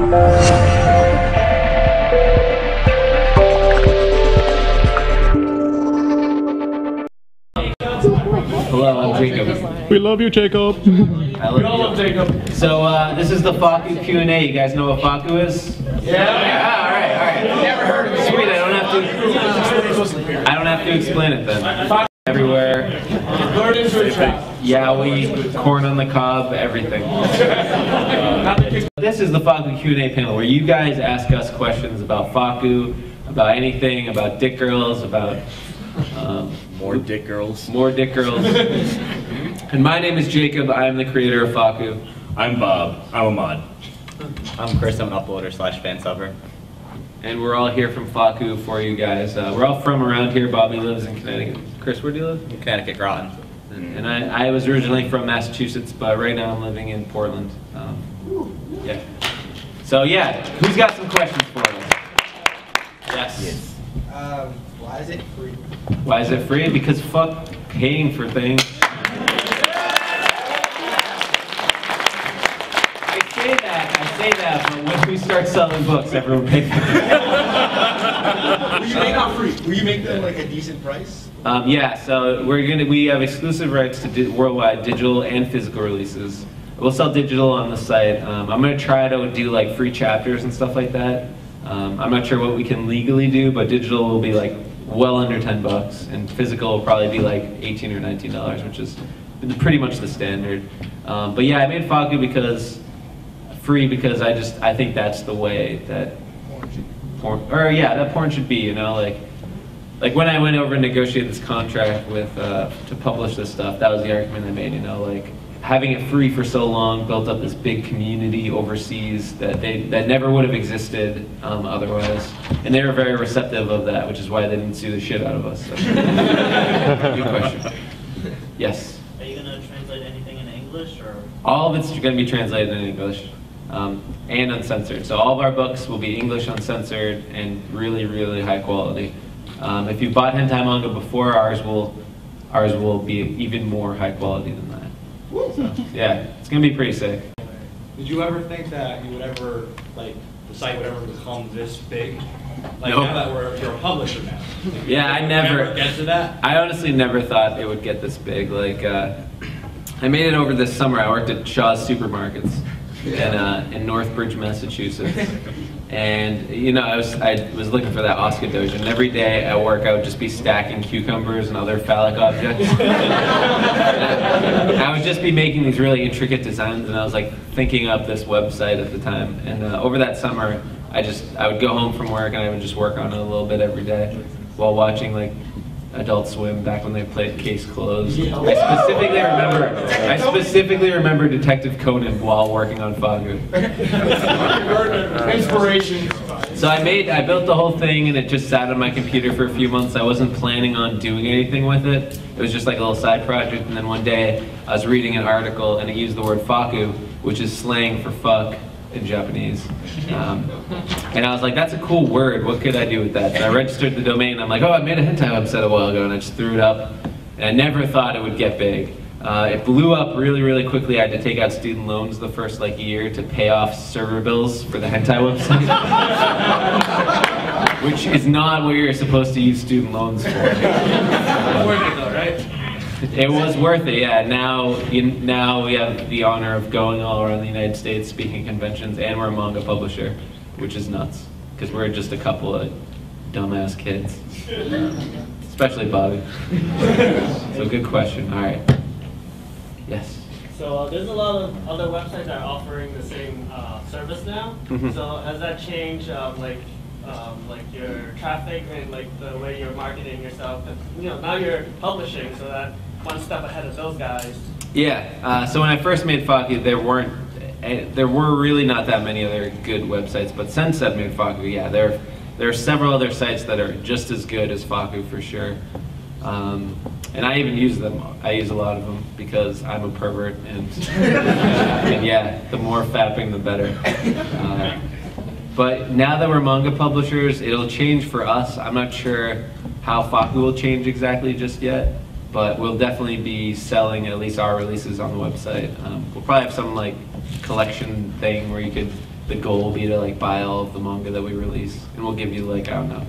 Hello, I'm Jacob. We love you, Jacob. I love you. Jacob. So this is the FAKKU Q&A. You guys know what FAKKU is? Yeah. All right. Never heard of it. Sweet. I don't have to explain it then. Everywhere. Yowie, corn on the cob, everything. This is the FAKKU Q&A panel where you guys ask us questions about FAKKU, about anything, about dick girls, about more dick girls. More dick girls. And my name is Jacob. I am the creator of FAKKU. I'm Bob. I'm a mod. I'm Chris. I'm an uploader / fan subber. And we're all here from FAKKU for you guys. We're all from around here. Bobby lives in Connecticut. Chris, where do you live? In Connecticut, Groton. And I was originally from Massachusetts, but right now I'm living in Portland. Yeah. So yeah, who's got some questions for us? Yes. Why is it free? Why is it free? Because fuck paying for things. I say that, but once we start selling books, everyone pays for it. Will you make them free? Will you make them like a decent price? Yeah, so we have exclusive rights to worldwide digital and physical releases. We'll sell digital on the site. I'm gonna try to do like free chapters and stuff like that. I'm not sure what we can legally do, but digital will be like well under 10 bucks, and physical will probably be like $18 or $19, which is pretty much the standard. But yeah, I made FAKKU because I think that's the way that porn should be, you know, like when I went over and negotiated this contract with to publish this stuff, that was the argument I made, you know, like having it free for so long built up this big community overseas that never would have existed otherwise, and they were very receptive of that, which is why they didn't sue the shit out of us. So. Good question. Yes. Are you gonna translate anything in English, or? All of it's going to be translated in English and uncensored. So all of our books will be English uncensored and really, really high quality. If you bought hentai manga before, ours will be even more high quality than that. So, yeah, it's going to be pretty sick. Did you ever think that you would ever, like, the site would ever become this big? Like, Nope. now that you're a publisher now. Yeah, I never get to that. I honestly never thought it would get this big. Like, I made it over this summer. I worked at Shaw's Supermarkets in Northbridge, Massachusetts. And you know, I was looking for that Oscar dojo, and every day at work I would just be stacking cucumbers and other phallic objects. I would just be making these really intricate designs, and I was like thinking up this website at the time. And over that summer, I would go home from work and I would just work on it a little bit every day while watching like Adult Swim back when they played Case Closed. I specifically remember Detective Conan while working on FAKKU. Inspiration. So I built the whole thing, and it just sat on my computer for a few months. I wasn't planning on doing anything with it. It was just like a little side project, and then one day I was reading an article and it used the word FAKKU, which is slang for fuck in Japanese. And I was like, that's a cool word, what could I do with that? So I registered the domain, and I'm like, oh, I made a hentai website a while ago, and I just threw it up, and I never thought it would get big. It blew up really, really quickly. I had to take out student loans the first like year to pay off server bills for the hentai website. Which is not what you're supposed to use student loans for. Worth it though, right? It was worth it, yeah. Now we have the honor of going all around the United States speaking conventions, and we're a manga publisher, which is nuts, because we're just a couple of dumbass kids. Especially Bobby. So good question, all right. Yes? So there's a lot of other websites that are offering the same service now. Mm-hmm. So has that changed like your traffic and like the way you're marketing yourself? You know, now you're publishing, so that one step ahead of those guys. Yeah. So when I first made FAKKU, there were really not that many other good websites. But since I've made FAKKU, yeah, there are several other sites that are just as good as FAKKU for sure. And I even use them. I use a lot of them because I'm a pervert, and yeah, the more fapping, the better. But now that we're manga publishers, it'll change for us. I'm not sure how FAKKU will change exactly just yet, but we'll definitely be selling at least our releases on the website. We'll probably have some like collection thing where you could the goal will be to like buy all of the manga that we release, and we'll give you like, I don't know,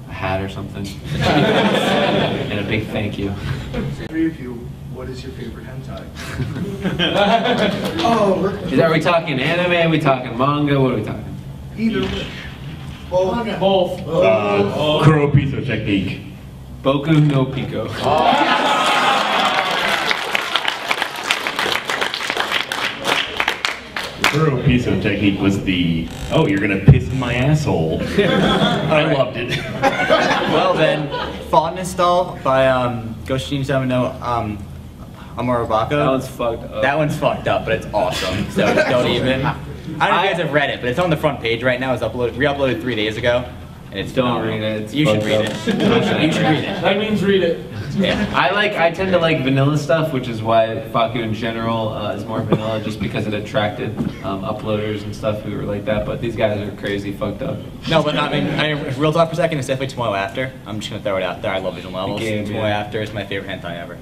a hat or something, and a big thank you. Three of you, what is your favorite hentai? Are we talking anime? Are we talking manga? What are we talking? Either. Both. Both. Kuropiso technique. Boku no Pico. Kuropiso technique was the, oh, you're gonna piss in my asshole. I loved it. Well then, Fondness Doll by Goshin Samino Amorabako. That one's fucked up. That one's fucked up, but it's awesome. So don't even. I don't know if you guys have read it, but it's on the front page right now. It's re-uploaded 3 days ago, and it's Don't phenomenal. read it. It's You should fucked read up. it. You should read it. That means read it. Yeah. I tend to like vanilla stuff, which is why FAKKU in general is more vanilla, just because it attracted uploaders and stuff who were like that. But these guys are crazy fucked up. No, but I mean, real talk for a second. It's definitely Tomoe After. I'm just gonna throw it out there. I love visual novels. Game, Tomoe yeah. After is my favorite hentai ever.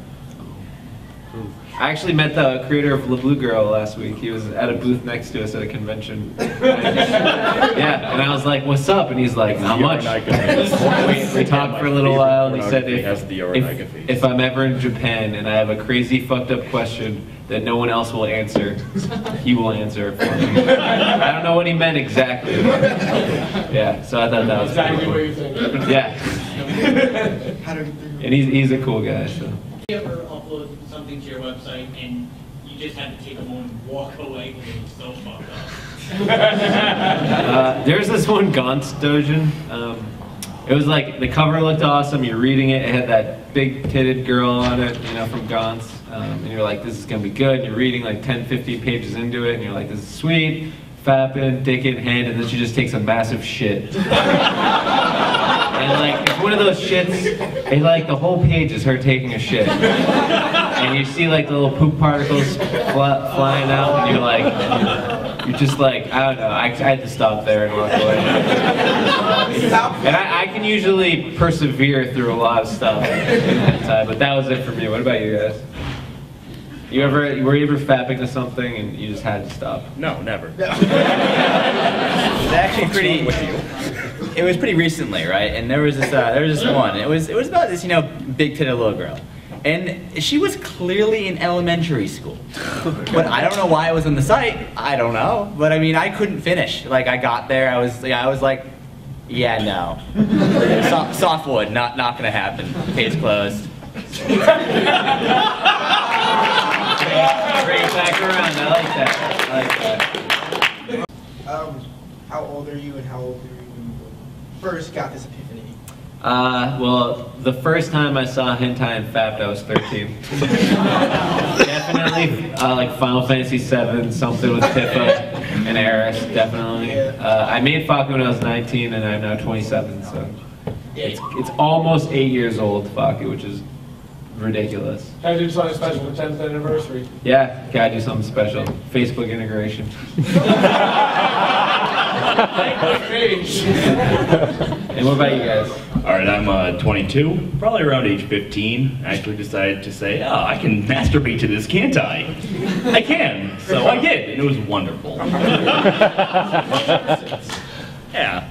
I actually met the creator of La Blue Girl last week. He was at a booth next to us at a convention. Yeah, and I was like, "What's up?" And he's like, "Not much." We talked for a little while, and he said, if I'm ever in Japan and I have a crazy fucked up question that no one else will answer, he will answer it for me. I don't know what he meant exactly. Yeah, so I thought that was Exactly cool. what you think. Yeah, and he's a cool guy. So. You ever upload something to your website and you just had to take a moment and walk away because it was so fucked up? There's this one Gantz Dojin. It was like, the cover looked awesome, you're reading it, it had that big titted girl on it, you know, from Gantz. And you're like, this is gonna be good. And you're reading like 10, 15 pages into it, and you're like, this is sweet, fapping, dick in hand, and then she just takes a massive shit. And like, it's one of those shits, and like the whole page is her taking a shit. And you see like the little poop particles flying out, and you're just like, I don't know, I had to stop there and walk away. And I can usually persevere through a lot of stuff in that time, but that was it for me. What about you guys? Were you ever fapping to something and you just had to stop? No, never. It's actually pretty. It was pretty recently, right? And there was this one. It was about this, you know, big-titted little girl, and she was clearly in elementary school. But I don't know why it was on the site. I don't know. But I mean, I couldn't finish. Like I got there, I was like, yeah, no. Softwood, not gonna happen. Case closed. Bring it back around. I like that. How old are you and how old were you when you first got this epiphany? Well, the first time I saw hentai and fapped, I was 13. Definitely, like Final Fantasy VII, something with Tifa and Eris, definitely. I made FAKKU when I was 19, and I'm now 27, so it's almost 8 years old, FAKKU, which is ridiculous. Gotta do something special for 10th anniversary. Yeah, gotta do something special. Facebook integration. And what about you guys? All right, I'm 22, probably around age 15. I actually decided to say, oh, I can masturbate to this, can't I? I can. So I did, and it was wonderful. Yeah.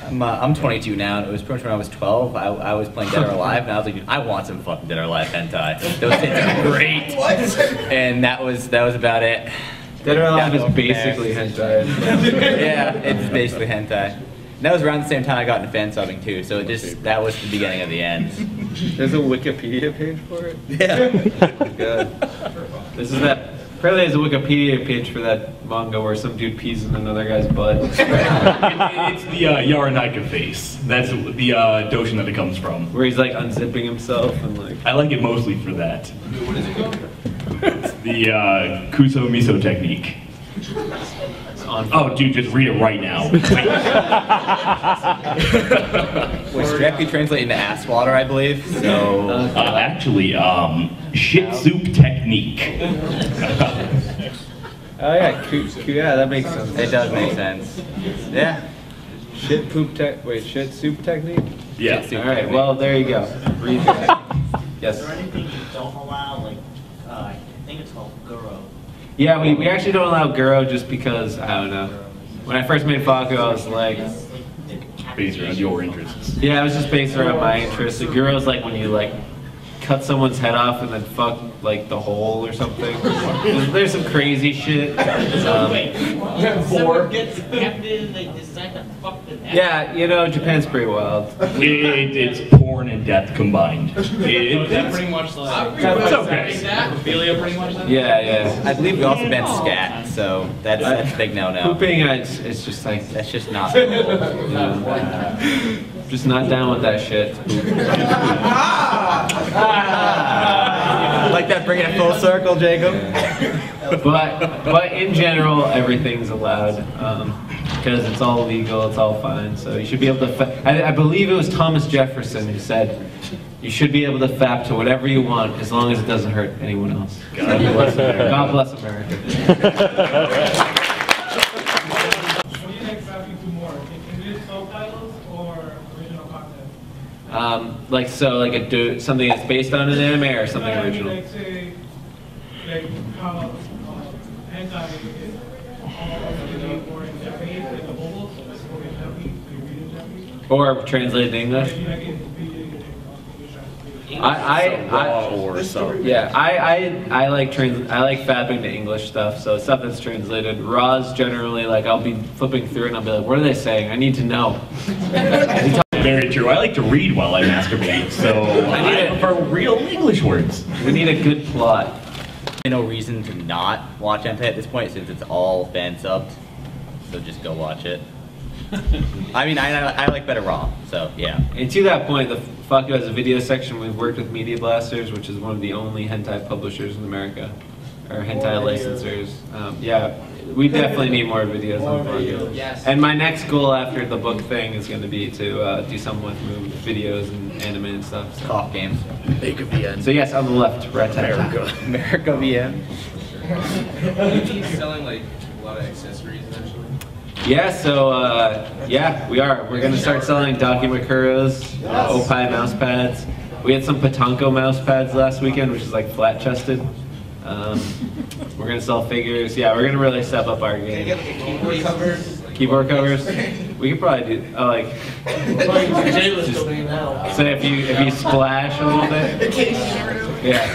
I'm 22 now, and it was pretty much when I was 12. I was playing Dead or Alive, and I was like, I want some fucking Dead or Alive hentai. Those tits are great. And that was about it. Dead or Alive is basically hentai. Yeah, it's basically hentai. And that was around the same time I got into fan subbing too, so that was the beginning of the end. There's a Wikipedia page for it? Yeah. Good. This is that. Apparently there's a Wikipedia page for that manga where some dude pees in another guy's butt. It's the Yaranaika face. That's the doshin that it comes from. Where he's like unzipping himself and like... I like it mostly for that. It's the Kuso Miso technique. It's on. Oh, dude, just read it right now. Which directly translates into ass water, I believe. So Actually, shit soup technique. Oh yeah, yeah, that makes sense. it does make sense. Yeah. Shit soup technique? Yeah. Shit soup. Alright, well there you go. Read that. Yes. Is there anything you don't allow? Like, I think it's called Guro. Yeah, we actually don't allow Guro just because, I don't know. when I first made FAKKU, I was like, Based around your interests. yeah, I was just based around my interests. The girls like when you like cut someone's head off and then fuck like the hole or something. There's some crazy shit. Someone gets captive and they decide to fuck the head. Yeah, you know, Japan's pretty wild. It's porn and death combined. Is that pretty much like? It's okay. Ophelia, pretty much. Then? Yeah. I believe we also banned scat, so that's a big no-no. Pooping, it's just like, That's just not cool. you know, just not down with that shit. Like that, bringing it full circle, Jacob. But in general, everything's allowed because it's all legal, it's all fine. So you should be able to. I believe it was Thomas Jefferson who said you should be able to fap to whatever you want as long as it doesn't hurt anyone else. God bless America. God bless America. What do you think fapping to more? English subtitles or original content? Like something that's based on an anime or something I mean, original. like say, like how hentai is more in Japanese, like the bubbles, like spoken in Japanese, so you read in Japanese. Or translated to English. Like, in English translation. I like fapping to English stuff. So stuff that's translated. Raw's generally like I'll be flipping through it and I'll be like, what are they saying? I need to know. Very true. I like to read while I masturbate, so I prefer real English words. We need a good plot. No reason to not watch hentai at this point since it's all fan subbed. So just go watch it. I mean, I like better raw. So yeah. And to that point, the FAKKU has a video section. We've worked with Media Blasters, which is one of the only hentai publishers in America, or hentai licensors. Yeah, we definitely need more videos on FAKKU. Yes. And my next goal after the book thing is going to be to do some with videos and anime and stuff. So, Cough games. so yes, on the left, right America. America VM. Selling like a lot of accessories eventually. Yeah, so yeah, we are. We're gonna start selling Dakimakuros, Opie mouse pads. We had some Patanko mouse pads last weekend, which is like flat-chested. We're gonna sell figures. Yeah, we're gonna really step up our game. Keyboard covers. Keyboard covers. We could probably do like say if you splash a little bit. Yeah.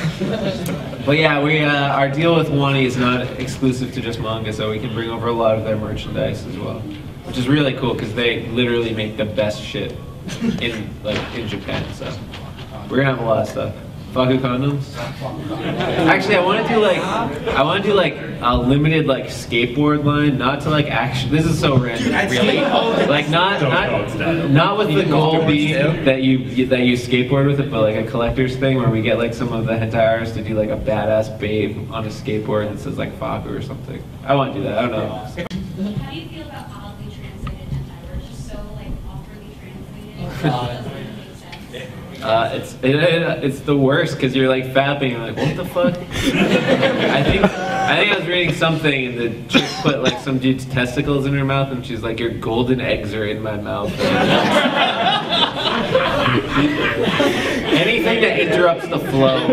But yeah, our deal with Wani is not exclusive to just manga, so we can bring over a lot of their merchandise as well, which is really cool because they literally make the best shit in Japan. So we're gonna have a lot of stuff. FAKKU condoms. Actually, I want to do like a limited like skateboard line, not to like action. This is so random. Really? Like not with the goal being that you skateboard with it, but like a collector's thing where we get like some of the hentai artists to do like a badass babe on a skateboard that says like FAKKU or something. I want to do that. I don't know. How do you feel about oddly translated hentai? Where it's just so like awkwardly translated. It doesn't really make sense. It's the worst because you're like fapping. You're like, what the fuck? I think I was reading something and the chick put like some dude's testicles in her mouth and she's like, your golden eggs are in my mouth. Anything that interrupts the flow.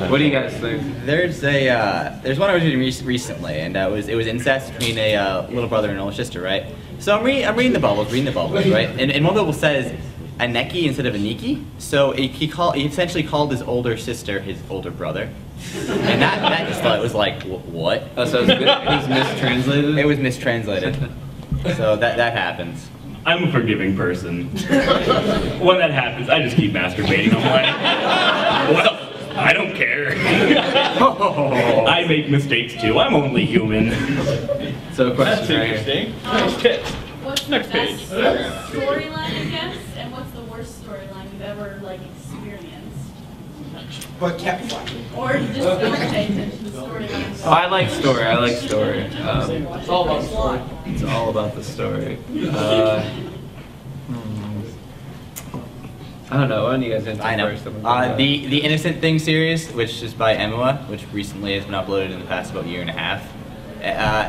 What do you guys think? There's one I was reading recently, and it was incest between a little brother and older sister, right? So I'm reading the bubbles, right? And one bubble says a neki instead of a niki. So he essentially called his older sister his older brother, and that just thought it was like what? Oh, so it was mistranslated. It was mistranslated. So that happens. I'm a forgiving person. When that happens, I just keep masturbating. I'm like, well, I don't care. I make mistakes too. I'm only human. So a question right here. Nice tips. What's the Next page. best storyline, I guess, and what's the worst storyline you've ever like experienced? But kept fucking. Or you just don't pay attention to storylines? Oh, I like story. It's all about story. It's all about the story. I don't know. Why don't you guys answer I know. first? The Innocent Thing series, which is by Emua, which recently has been uploaded in the past about year and a half,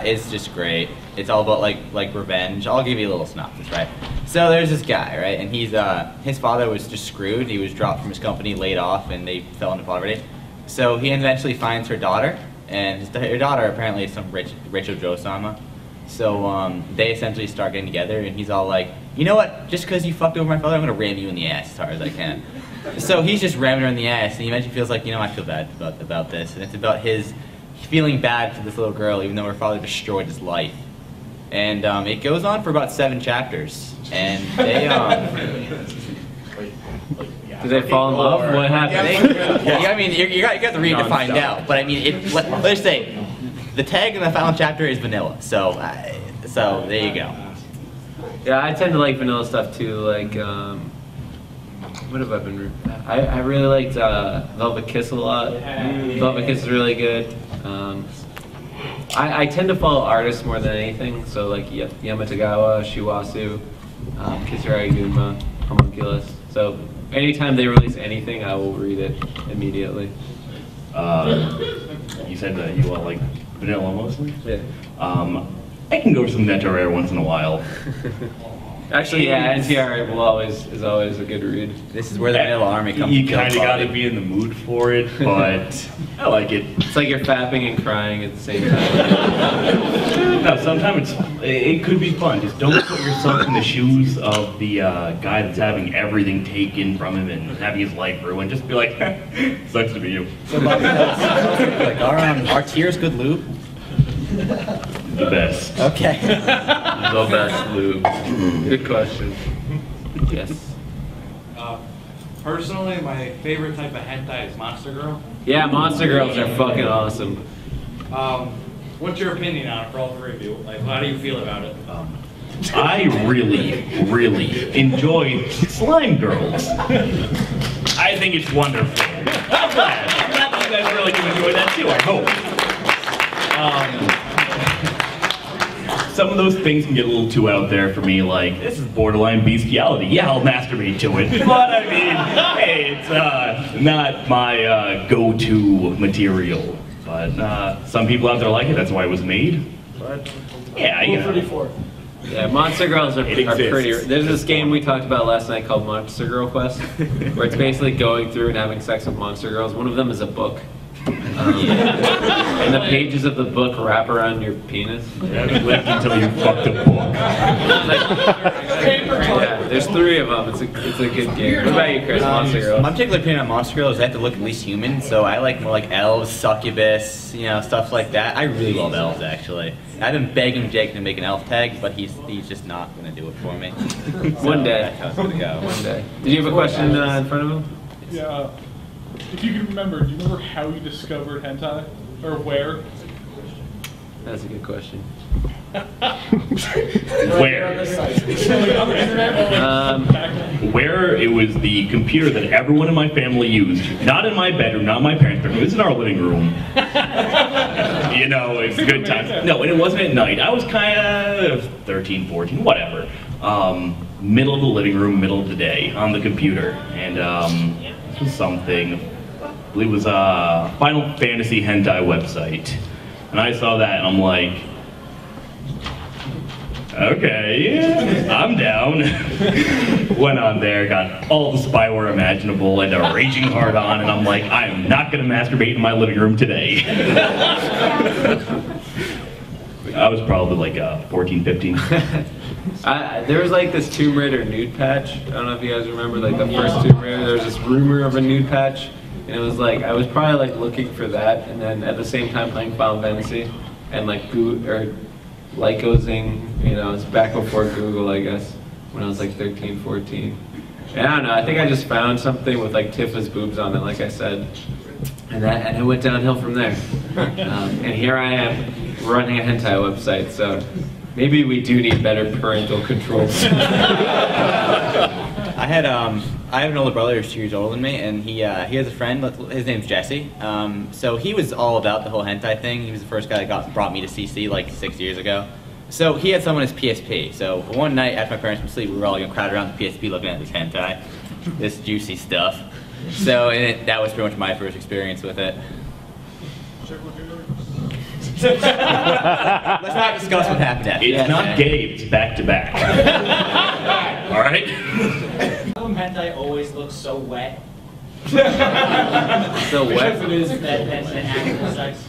is just great. It's all about like revenge. I'll give you a little synopsis, right? So there's this guy, right, and his father was just screwed. He was dropped from his company, laid off, and they fell into poverty. So he eventually finds her daughter, and her daughter apparently is some Rachel Joe-sama. So they essentially start getting together, and he's all like, you know what, just because you fucked over my father, I'm going to ram you in the ass as hard as I can. So he's just ramming her in the ass, and he eventually feels like, you know, I feel bad about this. And it's about his feeling bad for this little girl, even though her father destroyed his life. And it goes on for about 7 chapters. And they, Do they fall in love? What happened? I mean, you got to read to find out. But I mean, let's say, the tag in the final chapter is vanilla. So there you go. Yeah, I tend to like vanilla stuff too. Like, what have I been? I really liked Velvet Kiss a lot. Velvet Kiss is really good. I tend to follow artists more than anything. So like Yamatagawa, Shiwasu, Kisaragi Gunma, Homunculus. So anytime they release anything, I will read it immediately. You said that you want like vanilla mostly? Yeah. I can go for some Neto Rare once in a while. Actually, yeah, NTR is always a good read. This is where the Vanilla Army comes. You kind of got to be in the mood for it, but I like it. It's like you're fapping and crying at the same time. No, sometimes it could be fun. Just don't put yourself in the shoes of the guy that's having everything taken from him and having his life ruined. Just be like, sucks to be you. Like, are tears good lube? The best. Okay. The best lube. Good question. Yes. Personally, my favorite type of hentai is Monster Girl. Yeah, Monster Girls are fucking awesome. What's your opinion on it for all 3 of you? Like, how do you feel about it? I really enjoy Slime Girls. I think it's wonderful. I'm glad that you guys really do enjoy that too, I hope. Some of those things can get a little too out there for me, like, this is borderline bestiality. Yeah, I'll masturbate to it. But I mean, hey, it's not my go-to material. But some people out there like it, that's why it was made. But, yeah, you know. Yeah, Monster Girls are pretty. There's this game we talked about last night called Monster Girl Quest, where it's basically going through and having sex with monster girls. One of them is a book. And the pages of the book wrap around your penis. I've lived until you fucked a book. Yeah, there's 3 of them. It's a good game. What about you, Chris? Monster Girls? My particular opinion on Monster Girl is they have to look at least human, so I like more like elves, succubus, you know, stuff like that. I really love elves, actually. I've been begging Jake to make an elf tag, but he's just not going to do it for me. One day. That's how it's going to go. One day. Did you have a question in front of him? Yeah. If you can remember, do you remember how you discovered hentai? Or where? That's a good question. Where? Where it was the computer that everyone in my family used. Not in my bedroom, not in my parents' bedroom. It was in our living room. You know, it's a good time. No, and it wasn't at night. I was kind of 13, 14, whatever. Middle of the living room, middle of the day, on the computer. And this was something, I believe it was a Final Fantasy hentai website. And I saw that and I'm like, okay, I'm down. Went on there, got all the spyware imaginable and a raging hard on, and I'm like, I am not gonna masturbate in my living room today. I was probably like 14, 15. There was like this Tomb Raider nude patch. I don't know if you guys remember, like the first Tomb Raider, there was this rumor of a nude patch. And it was like, I was probably like looking for that, and then at the same time playing Final Fantasy, and like Lycosing, you know, it's back before Google, I guess, when I was like 13, 14. And I don't know, I think I just found something with like Tifa's boobs on it, like I said, and it went downhill from there. And here I am, running a hentai website, so maybe we do need better parental controls. I have an older brother who's 2 years older than me, and he has a friend, his name's Jesse. So he was all about the whole hentai thing. He was the first guy that brought me to CC like 6 years ago. So he had someone on his PSP. So one night after my parents were asleep, we were all gonna crowd around the PSP looking at this hentai, this juicy stuff. So that was pretty much my first experience with it. Let's not discuss what happened after. It's not gay, it's back to back. All right? Hentai always looks so wet. So wet. Than actual sex.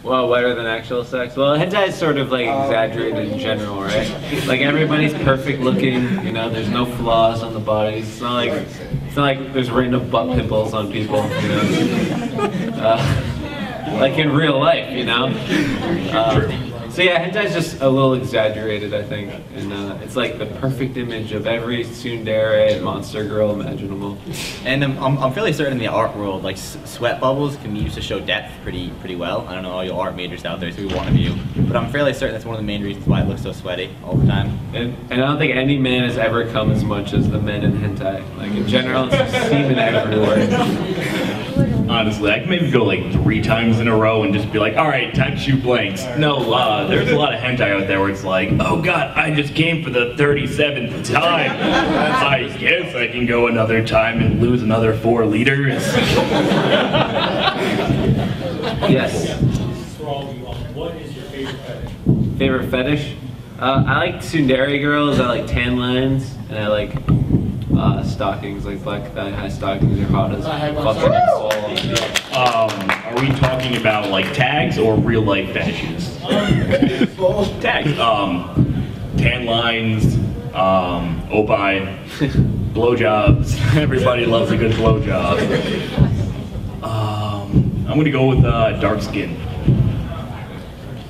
Well, wetter than actual sex. Well, hentai is sort of like exaggerated in general, right? Like everybody's perfect looking, you know. There's no flaws on the bodies. It's not like there's random butt pimples on people, you know. Like in real life, you know. So yeah, hentai is just a little exaggerated, I think, and it's like the perfect image of every tsundere monster girl imaginable. And I'm fairly certain in the art world, like sweat bubbles can be used to show depth pretty well. I don't know all you art majors out there, so one of you, but I'm fairly certain that's one of the main reasons why it looks so sweaty all the time. And I don't think any man has ever come as much as the men in hentai. Like in general, it's semen everywhere. Honestly, I can maybe go like 3 times in a row and just be like, all right, time to shoot blanks. No, there's a lot of hentai out there where it's like, oh god, I just came for the 37th time. I guess I can go another time and lose another 4 liters. Yes. What is your favorite fetish? Favorite fetish? I like tsundere girls. I like tan lines, and I like stockings, like black thigh-high stockings are hot as fucking soul. Are we talking about like tags or real life fetishes? Tags. Tan lines, opie, blowjobs. Everybody loves a good blowjob. I'm gonna go with dark skin.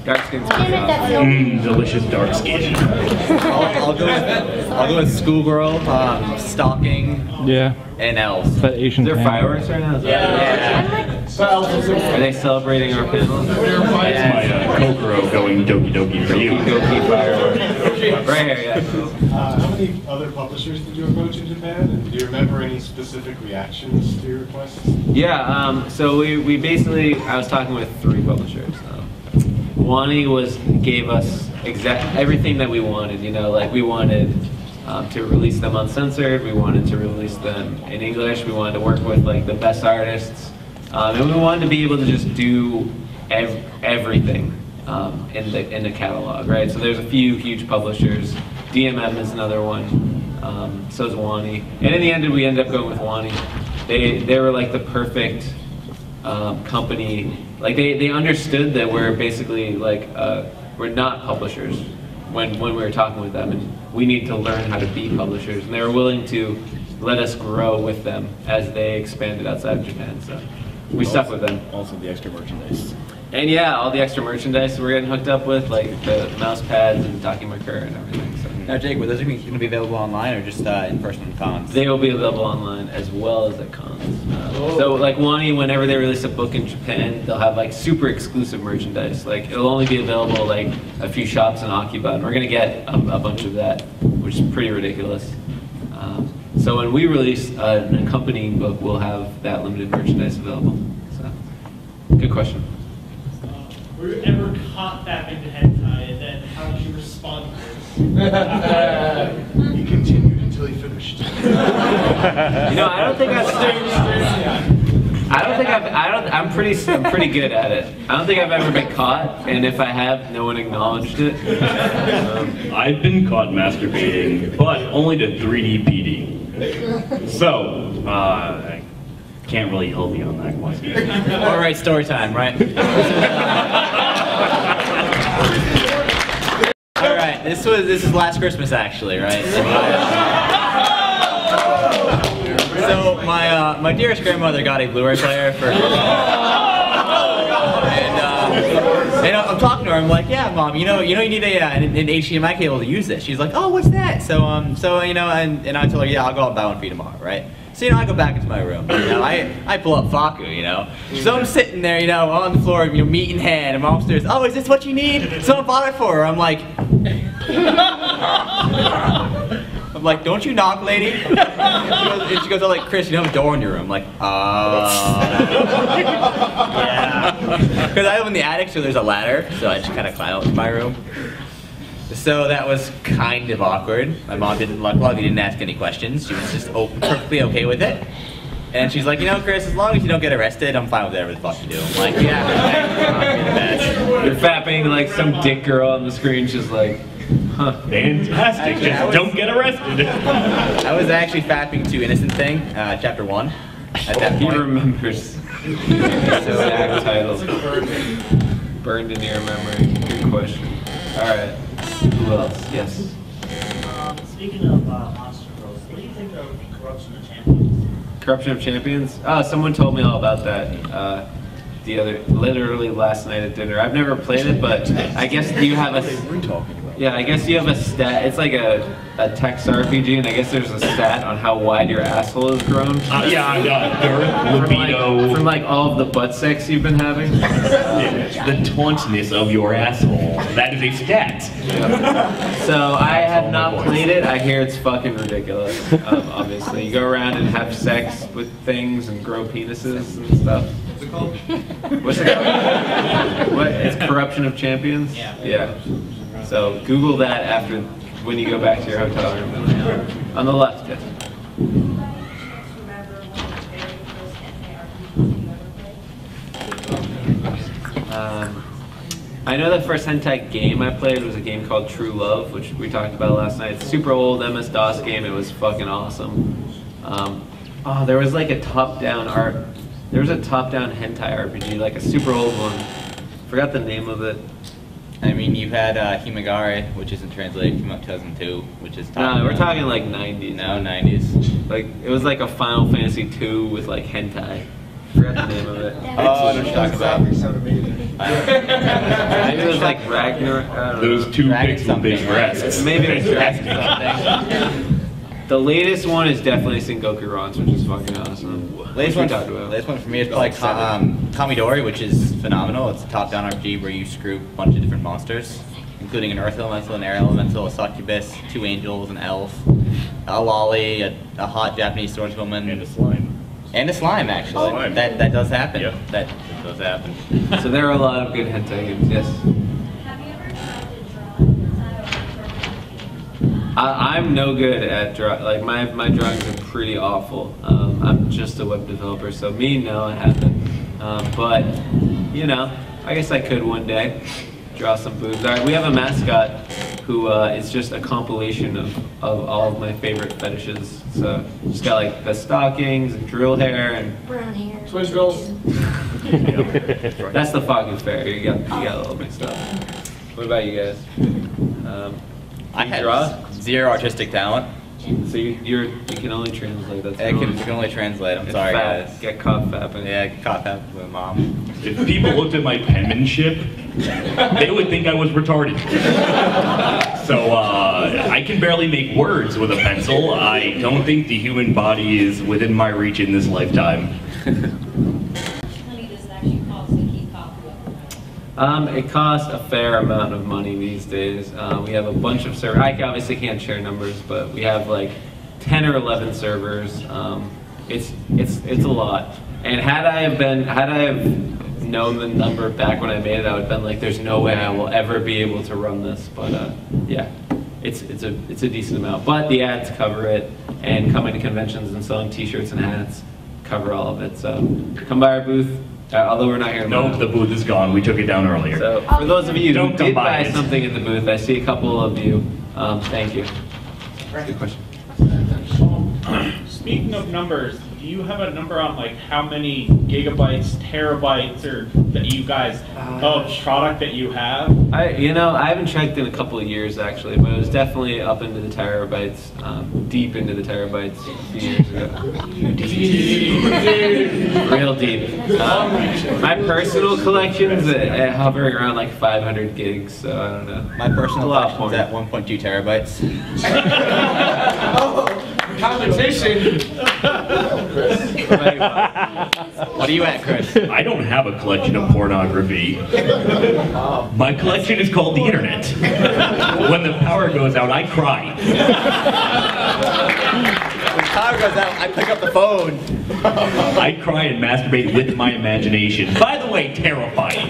Dark skin's pretty awesome. Delicious dark skin. I'll go with schoolgirl, stocking, and elves. But Asian. Is there fireworks right now? Are they celebrating our panel? That's my Kokoro going doki doki for you. Doki fireworks. Right here, yeah. How many other publishers did you approach in Japan? And do you remember any specific reactions to your requests? Yeah, so we basically, I was talking with 3 publishers. Wani gave us everything that we wanted, you know, like we wanted to release them uncensored, we wanted to release them in English, we wanted to work with like the best artists, and we wanted to be able to just do everything in the catalog, right? So there's a few huge publishers. DMM is another one, so is Wani, and in the end we ended up going with Wani. They were like the perfect company. Like they understood that we're basically like we're not publishers when we were talking with them, and we need to learn how to be publishers, and they were willing to let us grow with them as they expanded outside of Japan. So we stuck with them. Also the extra merchandise. And yeah, all the extra merchandise we're getting hooked up with, like the mouse pads and Dakimakura and everything. So. Now, Jake, were those going to be available online or just in person cons? They will be available online as well as at cons. So like Wani, whenever they release a book in Japan, they'll have like super exclusive merchandise. Like it'll only be available like a few shops in Akiba, and we're gonna get a bunch of that, which is pretty ridiculous. So when we release an accompanying book, we'll have that limited merchandise available. So, good question. Were you ever caught that into hentai, and then how did you respond to this? He continued until he finished. You know, I'm pretty good at it. I don't think I've ever been caught, and if I have, no one acknowledged it. I've been caught masturbating, but only to 3D PD. So, I can't really help you on that question. All right, story time, right? All right, this is last Christmas actually, right? So my dearest grandmother got a Blu-ray player for and I'm talking to her. I'm like, yeah, Mom, you know, you need an HDMI cable to use this. She's like, oh, what's that? So you know, and I told her, yeah, I'll go out and buy one for you tomorrow, right? So you know, I go back into my room. You know, I pull up FAKKU, you know. So I'm sitting there, you know, on the floor, you know, meat in hand, and Mom upstairs. Oh, is this what you need? Someone bought it for her. I'm like, don't you knock, lady? And she goes, oh, like, Chris, you don't have a door in your room. I'm like, yeah. Because I live in the attic, so there's a ladder, so I just kind of climb up to my room. So that was kind of awkward. My mom didn't ask any questions. She was just perfectly okay with it. And she's like, you know, Chris, as long as you don't get arrested, I'm fine with whatever the fuck you do. I'm like, yeah, you're fapping like some dick girl on the screen. She's like, huh, fantastic. Just don't get arrested. I was actually fapping to Innocent Thing, chapter 1. At that point. He remembers. So title. burned into your memory? Good question. All right. Who else? Yes. Speaking of monster growth, what do you think of corruption of champions? Corruption of Champions? Oh, someone told me all about that literally last night at dinner. I've never played it, but I guess you have yeah, I guess you have a stat. It's like a text RPG, and I guess there's a stat on how wide your asshole has grown. Yeah, girth, libido. From like all of the butt sex you've been having. The tauntness of your asshole. That is a stat. So I have not played it. I hear it's fucking ridiculous. Obviously, you go around and have sex with things and grow penises and stuff. What's it called? What's it called? What? It's Corruption of Champions? Yeah. So Google that after when you go back to your hotel room. On the left, yes. I know the first hentai game I played was a game called True Love, which we talked about last night. It's a super old MS-DOS game. It was fucking awesome. There was like a top-down There was a top-down hentai RPG, like a super old one. Forgot the name of it. I mean, you've had Himagare, which isn't translated, came out 2002, which is top. No, we're talking like 90s. No, 90s. Like, it was like a Final Fantasy II with like hentai. Forgot the name of it. Oh, I know what you're talking about. Maybe it was like Ragnarok. I don't know. Those two pixel big breasts. Maybe it was Dragon something. The latest one is definitely Sengoku Rons, which is fucking awesome. Latest one for me is probably Kamidori, which is phenomenal. It's a top-down RPG where you screw a bunch of different monsters, including an earth elemental, an air elemental, a succubus, 2 angels, an elf, a lolly, a hot Japanese swordswoman, And a slime. and a slime. Actually, Slime. that does happen. Yeah. That does happen. So there are a lot of good hentai games. Yes. Have you ever tried to draw inside I'm no good at like my drawings are pretty awful. I'm just a web developer, so no, I haven't. But you know, I guess I could one day draw some boobs. All right, we have a mascot who is just a compilation of all of my favorite fetishes. So she's got like the stockings and drill hair and brown hair? Twins girls. that's the FAKKU fair. You got a little mixed up. What about you guys? I you had draw? zero artistic talent. So you can only translate. That's I can only translate. I'm sorry, guys. Get caught fapping. Yeah, I get caught that with mom. If people looked at my penmanship, they would think I was retarded. So I can barely make words with a pencil. I don't think the human body is within my reach in this lifetime. How many does it actually cost to keep FAKKU up? It costs a fair amount of money these days. We have a bunch of servers. I obviously can't share numbers, but we have like 10 or 11 servers. It's a lot. And had I have known the number back when I made it, I would have been like, there's no way I will ever be able to run this. But yeah, it's a decent amount. But the ads cover it, and coming to conventions and selling T-shirts and hats cover all of it. So come by our booth. Although we're not here. No, the booth is gone. We took it down earlier. So for those of you who Don't did buy buy it. something at the booth, I see a couple of you. Thank you. Good question. Speaking of numbers, do you have a number on like how many gigabytes, terabytes, or that you guys of product that you have? I haven't checked in a couple of years actually, but it was definitely up into the terabytes, deep into the terabytes a few years ago. Real deep. My personal collection's hovering around like 500 gigs, so I don't know. My personal A lot of collection's at 1.2 terabytes. Competition. What are you at, Chris? I don't have a collection of pornography. My collection is called the internet. When the power goes out, I cry. When power goes out, I pick up the phone. I cry and masturbate with my imagination. By the way, terrifying.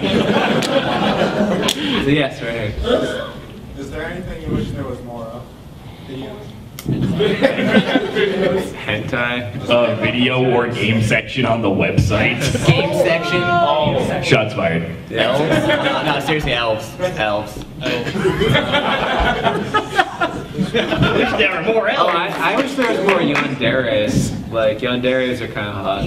So yes, right here. Is there anything you wish there was more of? Videos? Hentai. Video or game section on the website. Game section. Shots fired. Elves? No, seriously, elves. Elves. Wish there were more Oh, elves. I wish there was more yanderes. Like yanderes are kind of hot.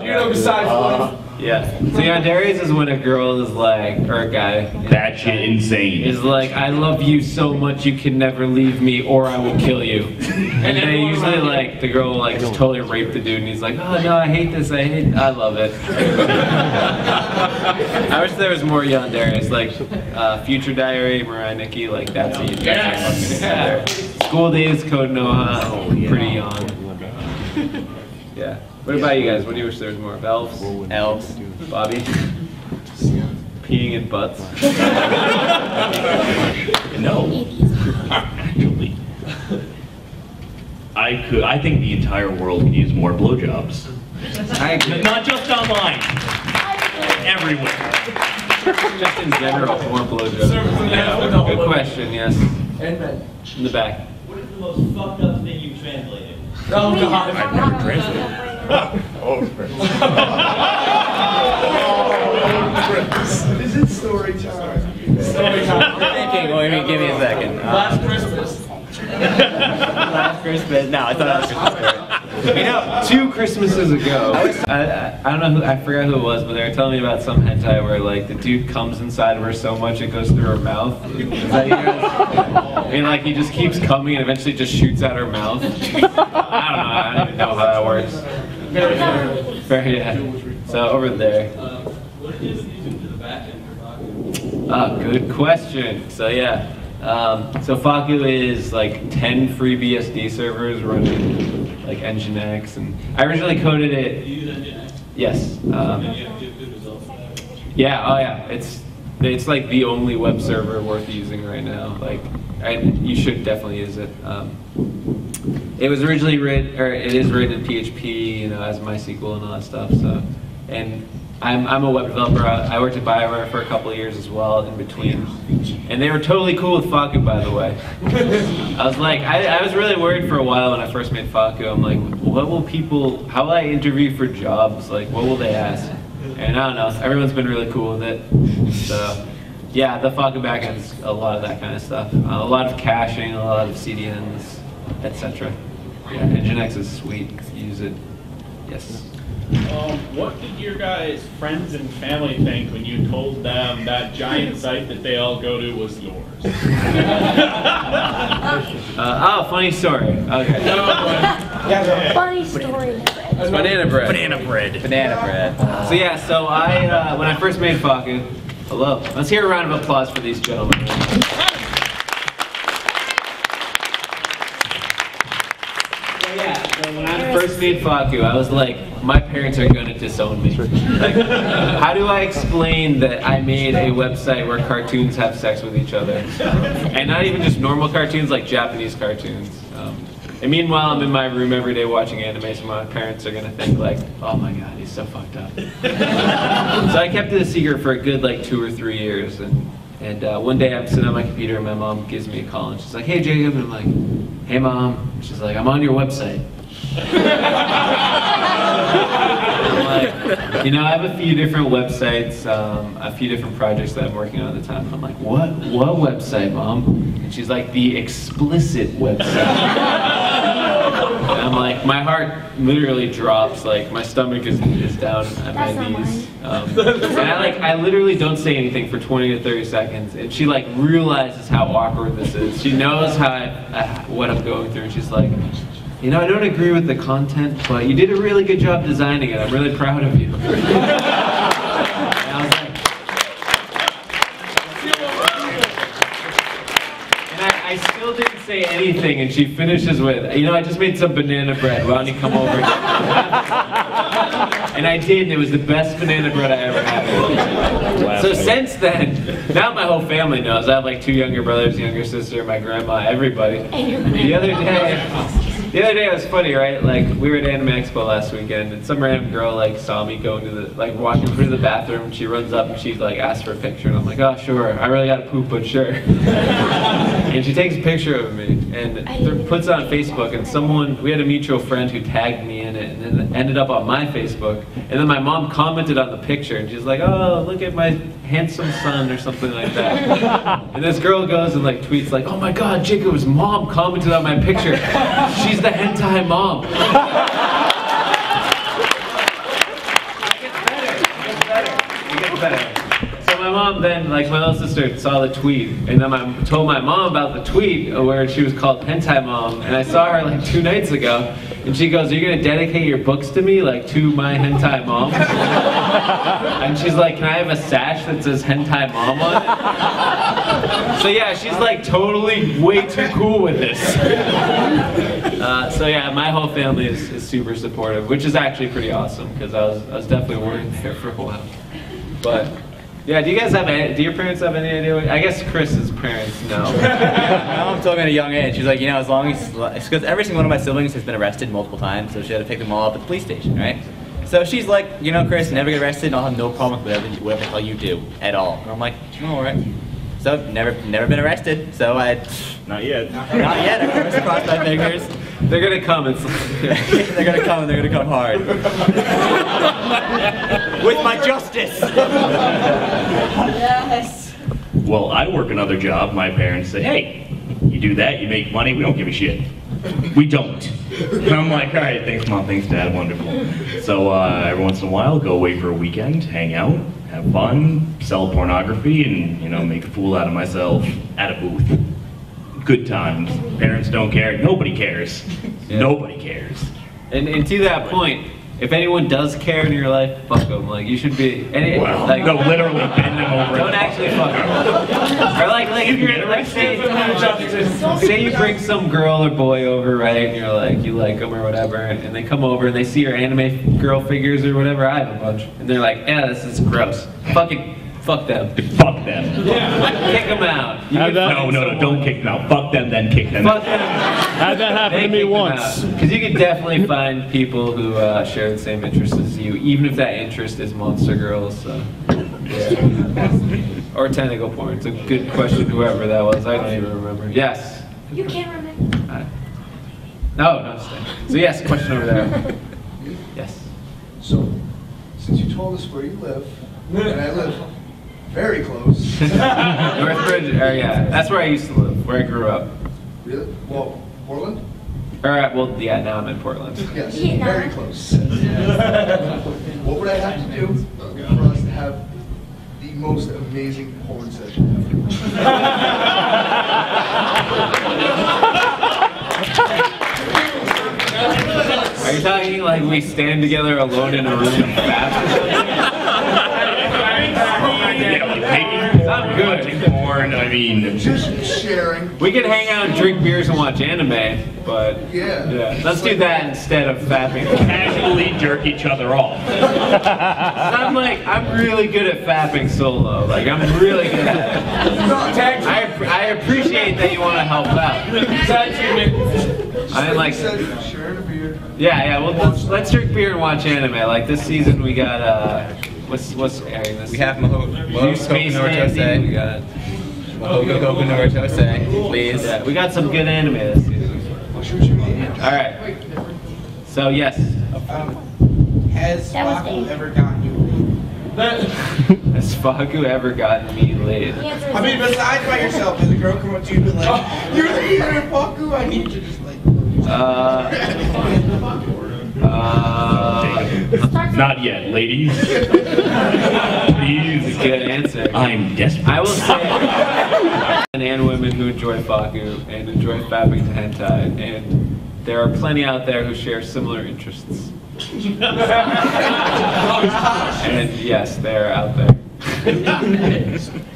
You know, besides one. Yeah. So yanderes is when a girl is like, or a guy. That shit insane. Is like, I love you so much you can never leave me or I will kill you. And they usually like, the girl will like just totally rape the dude and he's like, oh no, I hate this, I love it. I wish there was more yanderes, like Future Diary, Mariah Nikki, like that's a School Days, Code Noha, pretty young. Yeah. What about you guys? What do you wish there was more of? Elves? Elves. Bobby? Peeing in butts? No. Actually. I think the entire world could use more blowjobs. Not just online. Everywhere. Just in general, more blowjobs. Yeah. Good question, yes. In the back. What is the most fucked up thing you translated? Oh God. I've never translated. Is it story time? Story time. Thinking, well, give me a second. Last Christmas. Last Christmas. No, I thought that was Christmas. You know, 2 Christmases ago, I don't know who, I forgot who it was, but they were telling me about some hentai where like the dude comes inside of her so much it goes through her mouth. Is that you guys? I mean, like he just keeps coming and eventually just shoots out her mouth. I don't even know how that works. Very, yeah. So over there. What is the back end for FAKKU? Ah, good question. So yeah, so FAKKU is like 10 free BSD servers running like Nginx, and I originally coded it. Do you use Nginx? Yes. And you have good results for that? Yeah. Oh yeah. It's like the only web server worth using right now. Like, you should definitely use it. It was originally written, or it is written in PHP, you know, as MySQL and all that stuff. So, and I'm a web developer. I worked at BioWare for a couple of years as well in between, and they were totally cool with FAKKU, by the way. I was like, I was really worried for a while when I first made FAKKU. I'm like, what will people? How will I interview for jobs? Like, what will they ask? And I don't know. Everyone's been really cool with it. So, yeah, the FAKKU backend's a lot of that kind of stuff. A lot of caching, a lot of CDNs, etc. Yeah, Nginx is sweet. Use it. Yes. What did your guys' friends and family think when you told them that giant site that they all go to was yours? Oh, funny story. Okay. Funny story. Banana bread. Banana bread. Banana bread. So yeah, so when I first made FAKKU, hello. Let's hear a round of applause for these gentlemen. So when I first made FAKKU, I was like, my parents are gonna disown me. Like, how do I explain that I made a website where cartoons have sex with each other? And not even just normal cartoons, like Japanese cartoons. And meanwhile, I'm in my room every day watching anime, so my parents are gonna think like, oh my god, he's so fucked up. So I kept it a secret for a good like 2 or 3 years, and one day I'm sitting on my computer and my mom gives me a call and she's like, hey Jacob, and I'm like, hey mom. She's like, I'm on your website. I'm like, you know, I have a few different websites, a few different projects that I'm working on at the time. And I'm like, what website, Mom? And she's like, the explicit website. And I'm like, my heart literally drops, like my stomach is down at my knees. And I literally don't say anything for 20 to 30 seconds. And she like realizes how awkward this is. She knows what I'm going through. And she's like, you know, I don't agree with the content, but you did a really good job designing it. I'm really proud of you. And I was like, and I still didn't say anything, and she finishes with, you know, I just made some banana bread. Why don't you come over? And I did, and it was the best banana bread I ever had. So since then, now my whole family knows. I have like 2 younger brothers, younger sister, my grandma, everybody. The other day it was funny, right? Like, we were at Anime Expo last weekend, and some random girl, like, saw me go into the, like, walking through the bathroom, and she runs up and she, like, asks for a picture, and I'm like, oh, sure, I really gotta poop, but sure. And she takes a picture of me, and puts it on Facebook, and we had a mutual friend who tagged me in it, and then it ended up on my Facebook, and then my mom commented on the picture, and she's like, oh, look at my handsome son, or something like that. And this girl goes and, like, tweets, like, oh my god, Jacob's mom commented on my picture. She's the hentai mom. like my little sister saw the tweet, and then I told my mom about the tweet where she was called Hentai Mom, and I saw her like 2 nights ago, and she goes, "Are you gonna dedicate your books to me, like to my Hentai Mom?" And she's like, "Can I have a sash that says Hentai Mom on it?" So yeah, she's like totally way too cool with this. So yeah, my whole family is super supportive, which is actually pretty awesome because I was definitely worried there for a while. But yeah, do your parents have any idea? I guess Chris's parents know. My mom told me at a young age, she's like, you know, as long as, because every single one of my siblings has been arrested multiple times, so she had to pick them all up at the police station, right? So she's like, you know, Chris, never get arrested, and I'll have no problem with whatever the hell you do at all. And I'm like, oh, all right. So never been arrested. So Not yet. Not yet. Of course, cross my fingers. They're gonna come. They're gonna come, and they're gonna come hard. With my justice. Yes. Well, I work another job. My parents say, hey, you do that, you make money, we don't give a shit. We don't. And I'm like, all right, thanks mom, thanks dad, wonderful. So every once in a while, go away for a weekend, hang out, have fun, sell pornography, and, you know, make a fool out of myself at a booth. Good times. Parents don't care. Nobody cares. Yeah. Nobody cares. And to that point, if anyone does care in your life, fuck them. Like, you should be. Well, like, no, literally bend them over. Don't actually fuck them. Or like if you're like, say you bring some girl or boy over, right? And you're like, you like them or whatever, and they come over and they see your anime girl figures or whatever. I have a bunch, and they're like, yeah, this is gross. Fuck them. Fuck them. Yeah. Kick them out. No, don't kick them out. Fuck them, then kick them out. Had that happen to me once. Because you can definitely find people who share the same interests as you, even if that interest is monster girls. So. Yeah. Or tentacle porn. It's a good question, whoever that was. I don't even remember. Yes. You can't remember. No, stay. So yes, question over there. Yes. So, since you told us where you live, and I live very close. Northbridge, yeah. That's where I used to live, where I grew up. Really? Well, Portland? Well, yeah, now I'm in Portland. Yes, very close. What would I have to do for us to have the most amazing porn session ever? Are you talking like we stand together alone in a room and fast? I'm good. Porn, I mean, just sharing. We can hang out and drink beers and watch anime, but yeah. Let's do that instead of fapping. Casually jerk each other off. I'm really good at fapping solo. Like, I'm really good at it. I appreciate that you want to help out. I like. Sharing a beer. Yeah. Well, let's drink beer and watch anime. Like this season, we got what's airing this? We have Mahou Space Nortose. We got Mahou Nortose, please. Yeah, we got some good anime this season. All right. So yes. Has FAKKU ever gotten you laid? Has FAKKU ever gotten me laid? I mean, besides by yourself, has a girl come up to you and be like, "You're the leader of FAKKU. I need you to just like." Not yet, ladies. Please. Good answer. I'm desperate. I will say, and women who enjoy FAKKU and enjoy fapping to hentai, and there are plenty out there who share similar interests. And yes, they're out there.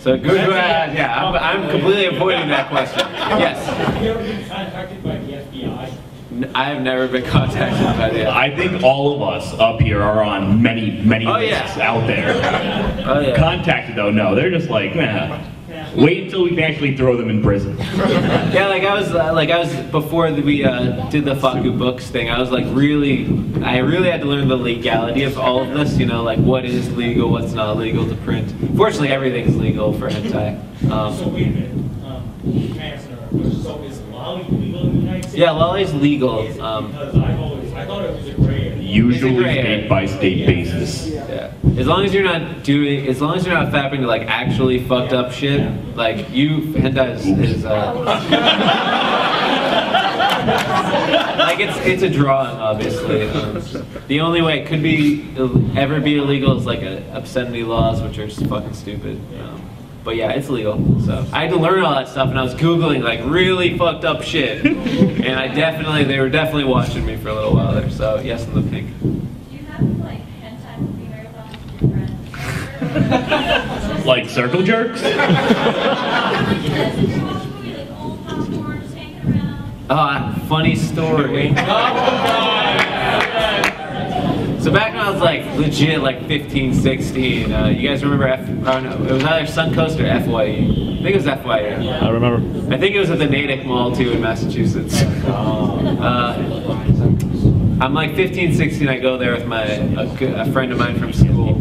So good. Yeah, I'm completely avoiding that question. Yes. Have you ever been contacted by the FBI? I have never been contacted by the FBI. I think all of us up here are on many lists out there. Oh, yeah. Contacted though, no. They're just like, nah. Wait until we can actually throw them in prison. Yeah, I was before we did the FAKKU books thing. I was like I really had to learn the legality of all of this. You know, like what is legal, what's not legal to print. Fortunately, everything's legal for hentai. So wait a minute. So is lolly legal in the United States? Yeah, lolly's legal. Because I thought it was a gray area. Usually state by state basis. Yeah. As long as you're not fapping to like actually fucked up shit, like hentai is like it's a drawing, obviously. The only way it could ever be illegal is like obscenity laws, which are just fucking stupid. But yeah, it's legal. So I had to learn all that stuff, and I was Googling like really fucked up shit. And they were definitely watching me for a little while there. So yes, in the pink. Do you have like hentai movie marathons with your friends? Like circle jerks? Funny story. So back when I was like legit like 15, 16, you guys remember it was either Suncoast or FYE. I think it was FYE. I remember. I think it was at the Natick Mall too in Massachusetts. I'm like 15, 16, I go there with a friend of mine from school.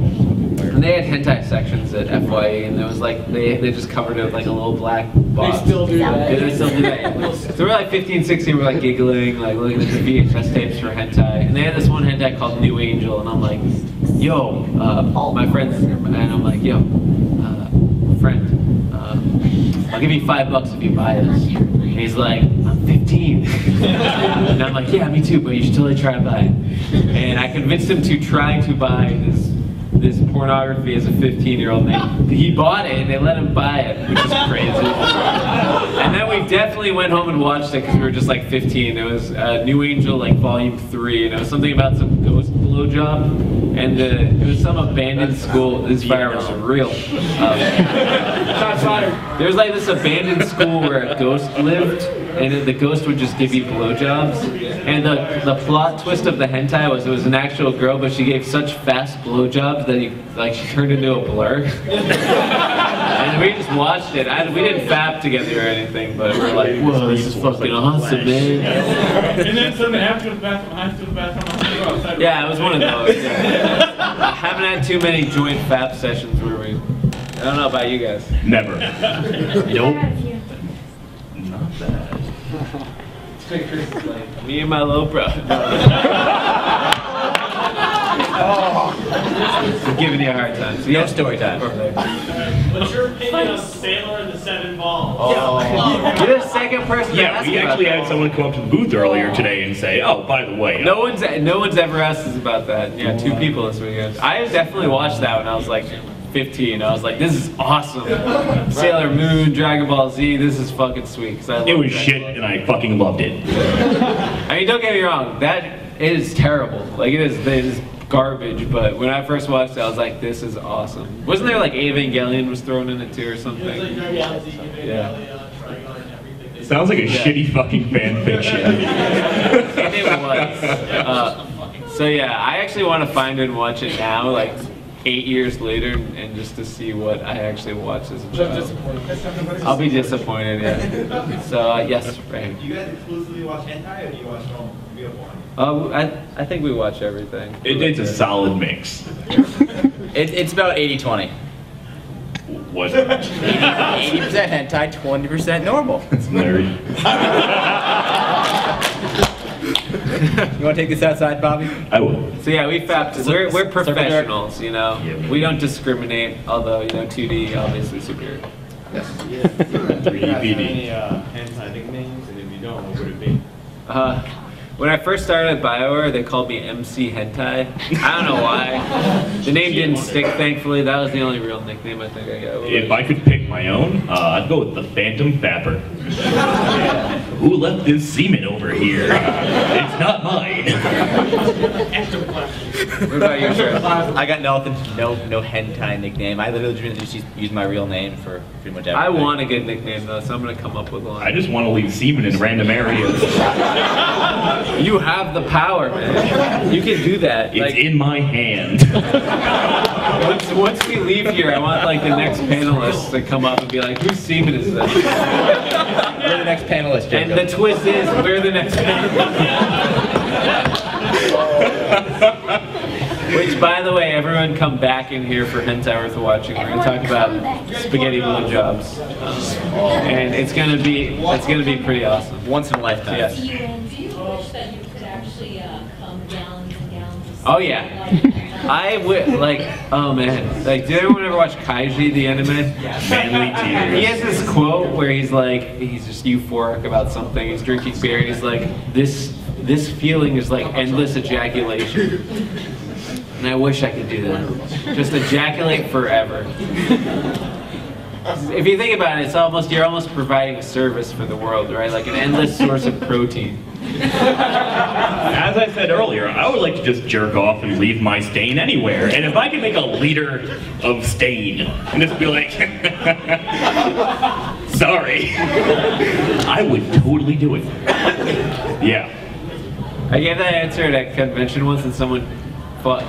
And they had hentai sections at FYE, and there was like, they just covered it with like a little black box. They still do that. Yeah, they still do that. So we're like 15, 16, we're like giggling, like looking at the VHS tapes for hentai. And they had this one hentai called New Angel, and I'm like, yo, my friends, and I'm like, yo, friend, I'll give you $5 if you buy this. And he's like, I'm 15. And I'm like, yeah, me too, but you should totally try to buy it. And I convinced him to try to buy this pornography as a 15-year-old man. He bought it and they let him buy it, which is crazy. And then we definitely went home and watched it because we were just like 15. It was New Angel like Volume 3, and it was something about some ghost blowjob. And it was some abandoned school. This fire was real. There's like this abandoned school where a ghost lived, and the ghost would just give you blowjobs. And the plot twist of the hentai was it was an actual girl, but she gave such fast blowjobs that she turned into a blur. And we just watched it. We didn't fap together or anything, but we're like, whoa, this is fucking awesome, man. And then something after the bathroom, I have to go to the bathroom, I have to go outside. Yeah, it was one of those. Yeah. I haven't had too many joint fap sessions where I don't know about you guys. Never. Nope. Not bad. Me and my little bro. I'm giving you a hard time. So No story time. What's your opinion of Sailor and the Seven Balls? You're the second person to Yeah, ask we about actually that. had someone come up to the booth earlier today and say, oh, by the way. No one's ever asked us about that. Yeah, 2 people this weekend. I definitely watched that when I was like 15. I was like, this is awesome. Sailor Moon, Dragon Ball Z, this is fucking sweet. It was shit and I fucking loved it. I mean, don't get me wrong, that is terrible. Like, it is garbage, but when I first watched it, I was like, this is awesome. Wasn't there like Evangelion was thrown in it too or something? Yeah. Sounds like a shitty fucking fan fiction. It was. So yeah, I actually want to find it and watch it now, like 8 years later, and just to see what I actually watched as a child. I'll be disappointed, yeah. So yes, right. Do you guys exclusively watch hentai or do you watch real porn? I think we watch everything. It's a solid mix. It's about 80-20. What? 80% hentai, 20% normal. It's nerd. You want to take this outside, Bobby? I will. So yeah, we're professionals, you know. Yeah. We don't discriminate, although, you know, 2D obviously superior. Yes. 3D PD. Any hentai nicknames, and if you don't, what would it be? When I first started at BioWare, they called me MC Hentai. I don't know why. The name didn't stick, thankfully. That was the only real nickname I think I got. If I could pick my own, I'd go with the Phantom Fapper. Who left this semen over here? It's not mine. What about you, Trev? I got nothing. No hentai nickname. I literally just use my real name for pretty much everything. I want a good nickname though, so I'm gonna come up with one. I just want to leave semen in random areas. You have the power, man. You can do that. It's in my hand. Once we leave here, I want like the next panelists to come up and be like, whose semen is this? We're the next panelist, Jacob. And the twist is, we're the next panelist. Which, by the way, everyone come back in here for Hentai Worth Watching. We're gonna talk about spaghetti blowjobs, and it's gonna be pretty awesome. Once in a lifetime. Yes. Do you wish that you could actually come gallons and gallons of Oh yeah. I would oh man, did everyone ever watch Kaiji, the anime? Manly tears. He has this quote where he's just euphoric about something. He's drinking beer, and he's like, this feeling is like endless ejaculation. And I wish I could do that. Just ejaculate forever. if you think about it, you're almost providing a service for the world, right? Like an endless source of protein. As I said earlier, I would like to just jerk off and leave my stain anywhere. And if I could make a liter of stain and just be like, sorry, I would totally do it. Yeah. I gave that answer at a convention once, and someone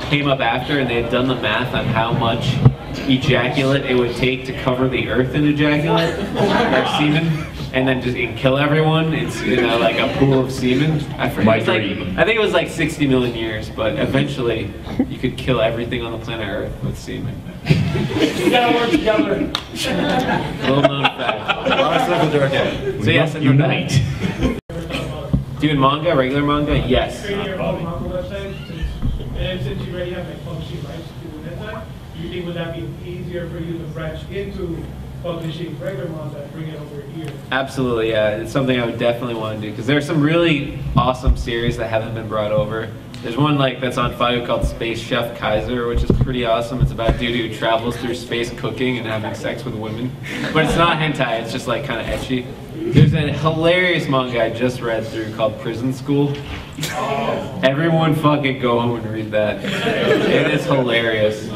came up after, and they had done the math on how much ejaculate it would take to cover the earth in ejaculate, like semen, and then just kill everyone. It's like a pool of semen. I forget. I think it was like 60 million years, but eventually you could kill everything on the planet Earth with semen. You gotta work together. Little known fact. So yes, unite. Doing manga, regular manga, yes. Creating your own manga website, and since you already have like publishing rights to the website, do you think would that be easier for you to branch into publishing regular manga and bring it over here? Absolutely, yeah. It's something I would definitely want to do because there are some really awesome series that haven't been brought over. There's one that's on FAKKU called Space Chef Kaiser, which is pretty awesome. It's about a dude who travels through space cooking and having sex with women. But it's not hentai, it's just like kind of ecchi. There's a hilarious manga I just read through called Prison School. Everyone fucking go home and read that. It is hilarious.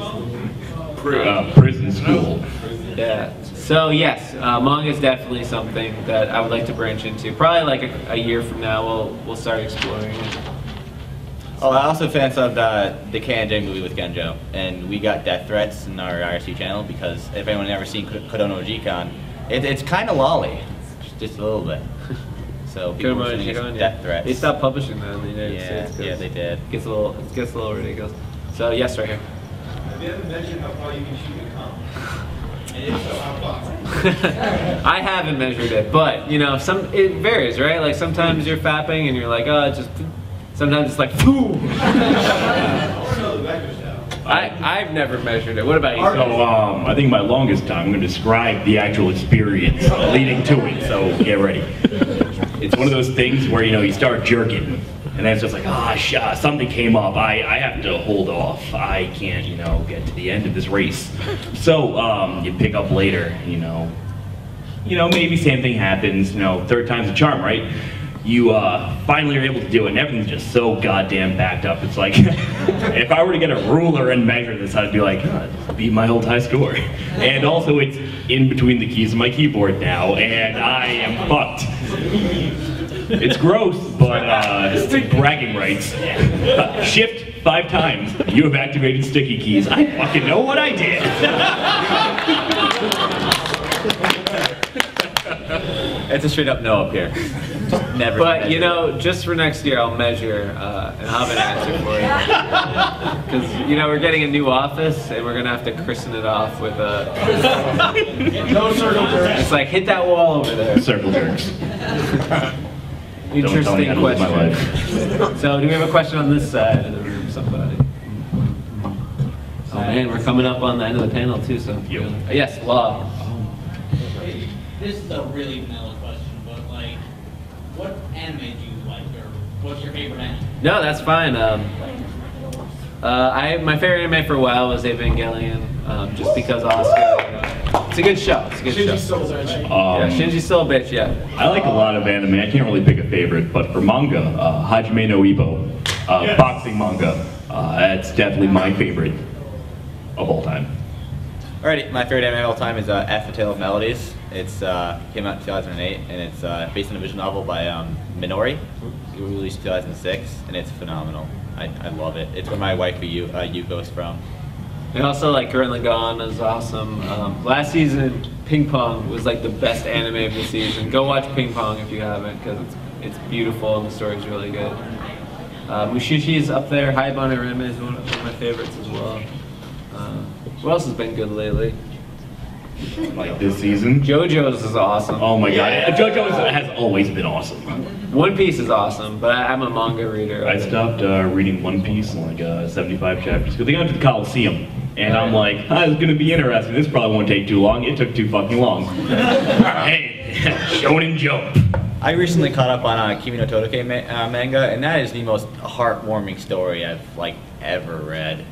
Prison School. Yeah. So yes, manga is definitely something that I would like to branch into. Probably like a year from now, we'll start exploring it. Oh, I also fan-subbed the K&J movie with Genjo, and we got death threats in our IRC channel because if anyone ever seen Kodono Ujikon, it's kind of lolly, just a little bit. So people are sending us death threats. They stopped publishing that in the United States. Yeah, they did. It gets a little ridiculous. So yes, right here. Have you ever mentioned how far you can shoot a comp? And if so, how far? I haven't measured it, but it varies, right? Like sometimes you're fapping and you're like, oh, it's just. Sometimes it's like, phew! I've never measured it. What about you? So, I think my longest time, I'm going to describe the actual experience leading to it, so get ready. It's one of those things where, you start jerking, and then it's just like, something came up. I have to hold off. I can't, get to the end of this race. So, you pick up later, maybe same thing happens, third time's a charm, right? You finally are able to do it, and everything's just so goddamn backed up. It's like, if I were to get a ruler and measure this, I'd be like, oh, this beat my old high score. And also, it's in between the keys of my keyboard now, and I am fucked. It's gross, but it's bragging rights. Shift 5 times. You have activated sticky keys. I fucking know what I did. It's a straight up no up here. Never. But just for next year, I'll measure and I'll have an answer for you. Because we're getting a new office and we're gonna have to christen it off with a. No circle jerks. It's like hit that wall over there. Circle jerks. Interesting question. So, do we have a question on this side of the room, somebody? Oh man, we're coming up on the end of the panel too. So yes, Law. This is a really vanilla question, but what anime do you like, or what's your favorite anime? No, that's fine. My favorite anime for a while was Evangelion, just because Oscar. It's a good show. It's a good Shinji's show. still a bitch. Yeah, Shinji's still a bitch. Yeah. I like a lot of anime. I can't really pick a favorite, but for manga, Hajime no Ippo, boxing manga, that's definitely my favorite of all time. Alrighty, my favorite anime of all time is F: A Tale of Melodies. It's came out in 2008, and it's based on a visual novel by Minori. It was released in 2006, and it's phenomenal. I love it. It's where my wife Yuko is from. And also like Gurren Lagann is awesome. Last season, Ping Pong was like the best anime of the season. Go watch Ping Pong if you haven't, because it's beautiful and the story's really good. Mushishi is up there. Haibane Reme is one of my favorites as well. What else has been good lately? Like this season? JoJo's is awesome. Oh my god, JoJo's has always been awesome. One Piece is awesome, but I'm a manga reader. I stopped reading One Piece in like 75 chapters because they got to the Coliseum, and I'm like, it's gonna be interesting. This probably won't take too long. It took too fucking long. Hey, Shonen Jump. I recently caught up on Kimi no Todoke manga, and that is the most heartwarming story I've ever read.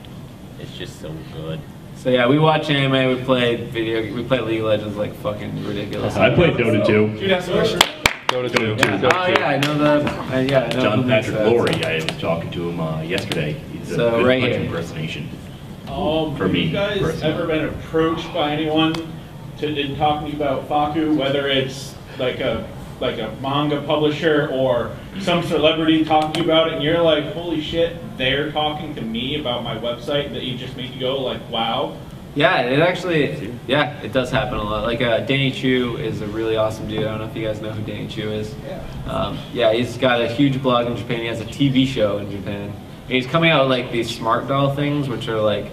It's just so good. So yeah, we watch anime, we play League of Legends like fucking ridiculous. I played Dota 2. Dude, that's the question. Dota 2. Oh yeah, I know the. Yeah, I know John who makes Patrick that. Laurie, I was talking to him yesterday. He's So, a good right punch here. impersonation. For For me, you guys personally. ever been approached by anyone in talking to you about FAKKU, whether it's like a manga publisher or some celebrity talking to you about it, and you're like, holy shit, they're talking to me about my website that you just made you go like, wow. Yeah, it actually, yeah, it does happen a lot. Like Danny Chu is a really awesome dude. I don't know if you guys know who Danny Chu is. Yeah, he's got a huge blog in Japan. He has a TV show in Japan. And he's coming out with like these smart doll things, which are like,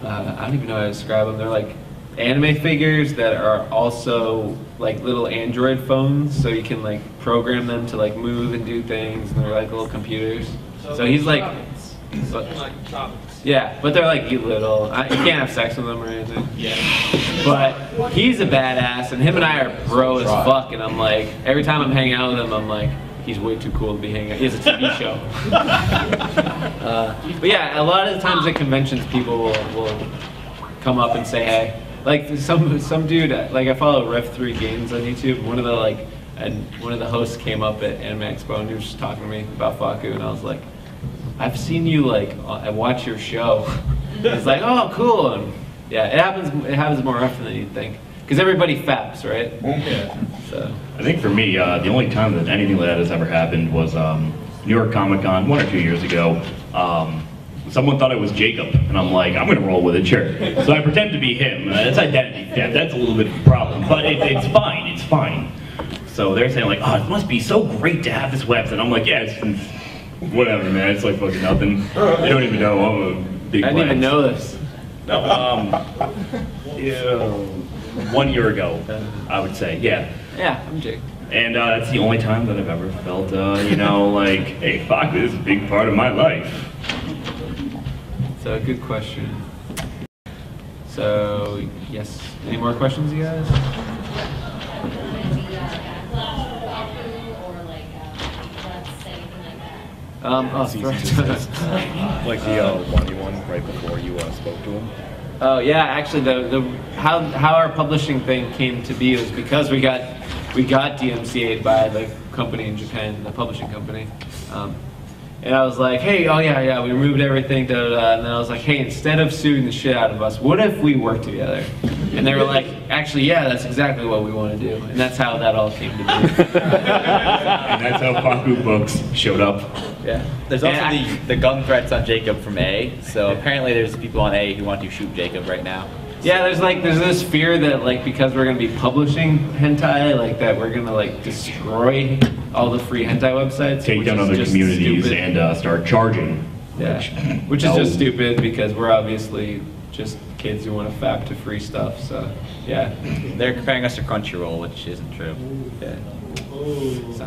I don't even know how to describe them. They're like anime figures that are also like little Android phones, so you can like program them to like move and do things, and they're like little computers. So he's like, yeah, but they're like little. You can't have sex with them or anything. Yeah. But he's a badass, and him and I are bro as fuck. And I'm like, every time I'm hanging out with him, I'm like, he's way too cool to be hanging out. He has a TV show. But yeah, a lot of the times at conventions, people will come up and say, hey. Like some dude, like I follow Rev3 Games on YouTube. One of the hosts came up at Anime Expo and he was just talking to me about FAKKU, and I was like, I've seen you like I watch your show. He's like, oh cool, and yeah, it happens more often than you'd think, because everybody faps, right? Yeah. So I think for me, the only time that anything like that has ever happened was New York Comic Con 1 or 2 years ago. Someone thought it was Jacob, and I'm like, I'm gonna roll with it, sure. So I pretend to be him. That's identity theft. That's a little bit of a problem, but it's fine. It's fine. So they're saying like, oh, it must be so great to have this website. I'm like, yeah, it's whatever, man. It's like fucking nothing. They don't even know I'm a big. I didn't even know this. No, 1 year ago, I would say, yeah. Yeah, I'm Jake. And that's the only time that I've ever felt, like, hey, fuck, this is a big part of my life. So good question. So yes, any more questions, you guys? Threats. Like the one right before you spoke to him. Oh yeah, actually how our publishing thing came to be was because we got DMCA'd by the company in Japan, the publishing company. And I was like, hey, oh yeah, we removed everything, da da da. And then I was like, hey, instead of suing the shit out of us, what if we work together? And they were like, actually, yeah, that's exactly what we want to do. And that's how that all came to be. And that's how FAKKU books showed up. Yeah. There's also the gun threats on Jacob from A. So apparently there's people on A who want to shoot Jacob right now. Yeah, there's this fear that like because we're gonna be publishing hentai, like that we're gonna like destroy all the free hentai websites, take down other communities and start charging. Yeah, which is just stupid because we're obviously just kids who want to fap to free stuff. So yeah, they're comparing us to Crunchyroll, which isn't true. Yeah.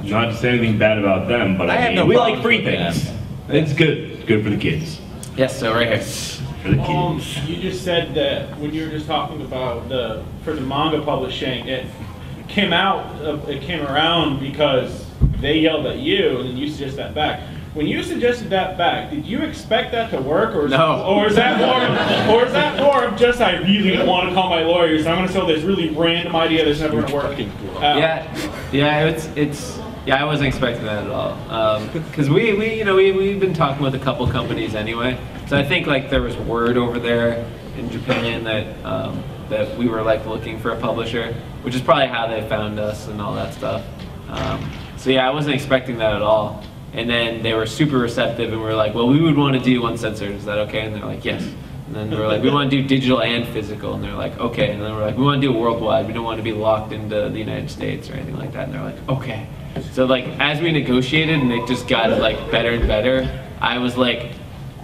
Not to say anything bad about them, but I mean, we like free things. It's good for the kids. Yes, so right here. For the kids. You just said that when you were just talking about for the manga publishing, it came around because they yelled at you and then you suggested that back. When you suggested that back, did you expect that to work, or is that more of just I really want to call my lawyers, so I'm going to sell this really random idea that's never going to work? Yeah, I wasn't expecting that at all. Because we've been talking with a couple companies anyway. So I think like there was word over there in Japan that we were like looking for a publisher, which is probably how they found us and all that stuff. So yeah, I wasn't expecting that at all. And then they were super receptive, and we were like, well, we would want to do uncensored. Is that okay? And they're like, yes. And then they were like, we want to do digital and physical. And they're like, okay. And then we're like, we want to do it worldwide. We don't want to be locked into the United States or anything like that. And they're like, okay. So like as we negotiated and it just got like better and better, I was like,